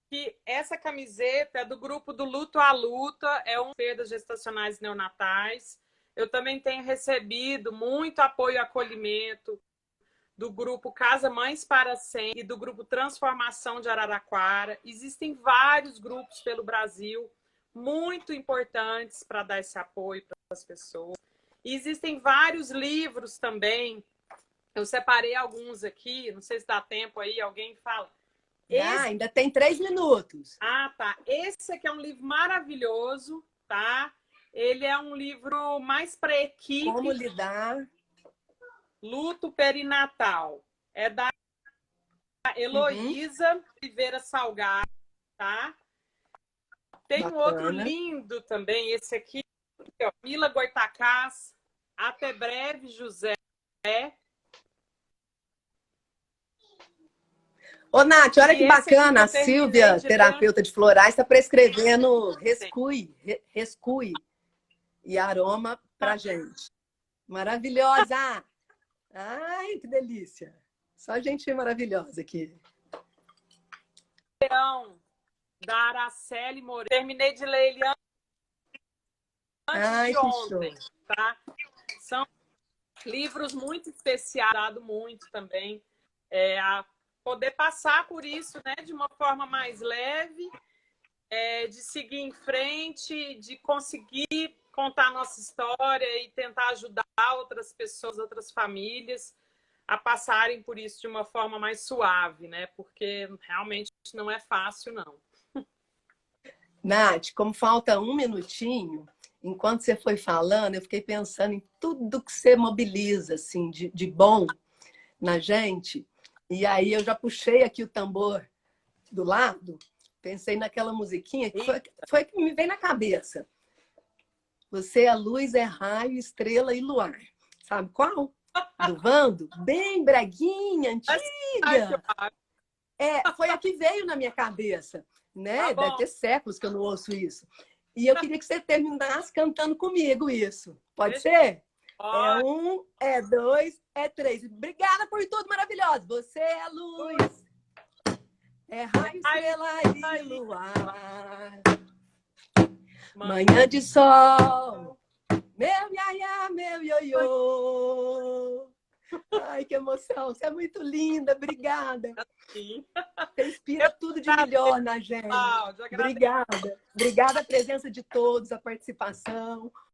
que essa camiseta é do grupo do Luto à Luta, é um perdas gestacionais neonatais. Eu também tenho recebido muito apoio e acolhimento do grupo Casa Mães para Sempre e do grupo Transformação de Araraquara. Existem vários grupos pelo Brasil muito importantes para dar esse apoio para as pessoas. E existem vários livros também. Eu separei alguns aqui, não sei se dá tempo aí, alguém fala. Ainda tem 3 minutos. Tá. Esse aqui é um livro maravilhoso, tá? Ele é um livro mais para equipe. Como lidar? Luto perinatal. É da Heloísa Oliveira Salgado, tá? Tem um outro lindo também, esse aqui, ó, Mila Goitacás, Até Breve, José. Ô, Nath, olha que bacana, a Silvia, terapeuta de florais, está prescrevendo Rescue e aroma pra gente. Maravilhosa! Ai, que delícia! Só gente maravilhosa aqui. Da Araceli Moreira. Terminei de ler ele antes de ontem, tá? São livros muito especiais, dado muito também. A poder passar por isso, né, de uma forma mais leve, de seguir em frente, de conseguir contar a nossa história e tentar ajudar outras pessoas, outras famílias a passarem por isso de uma forma mais suave, né? Porque realmente não é fácil, não. Nath, como falta 1 minutinho, enquanto você foi falando, eu fiquei pensando em tudo que você mobiliza, assim, de bom na gente. E aí eu já puxei aqui o tambor do lado, pensei naquela musiquinha que foi que me veio na cabeça. Você é luz, é raio, estrela e luar. Sabe qual? Do Vando? Bem breguinha, antiga. Foi a que veio na minha cabeça, né? Deve ter séculos que eu não ouço isso. E eu queria que você terminasse cantando comigo isso. Pode ser? É 1, é 2, é 3. Obrigada por tudo maravilhoso. Você é luz, é raio, estrela e luar. Manhã de sol, meu iaiá, meu ioiô. Ai, que emoção. Você é muito linda. Obrigada. Você inspira tudo de melhor na gente. Obrigada. Obrigada a presença de todos, a participação.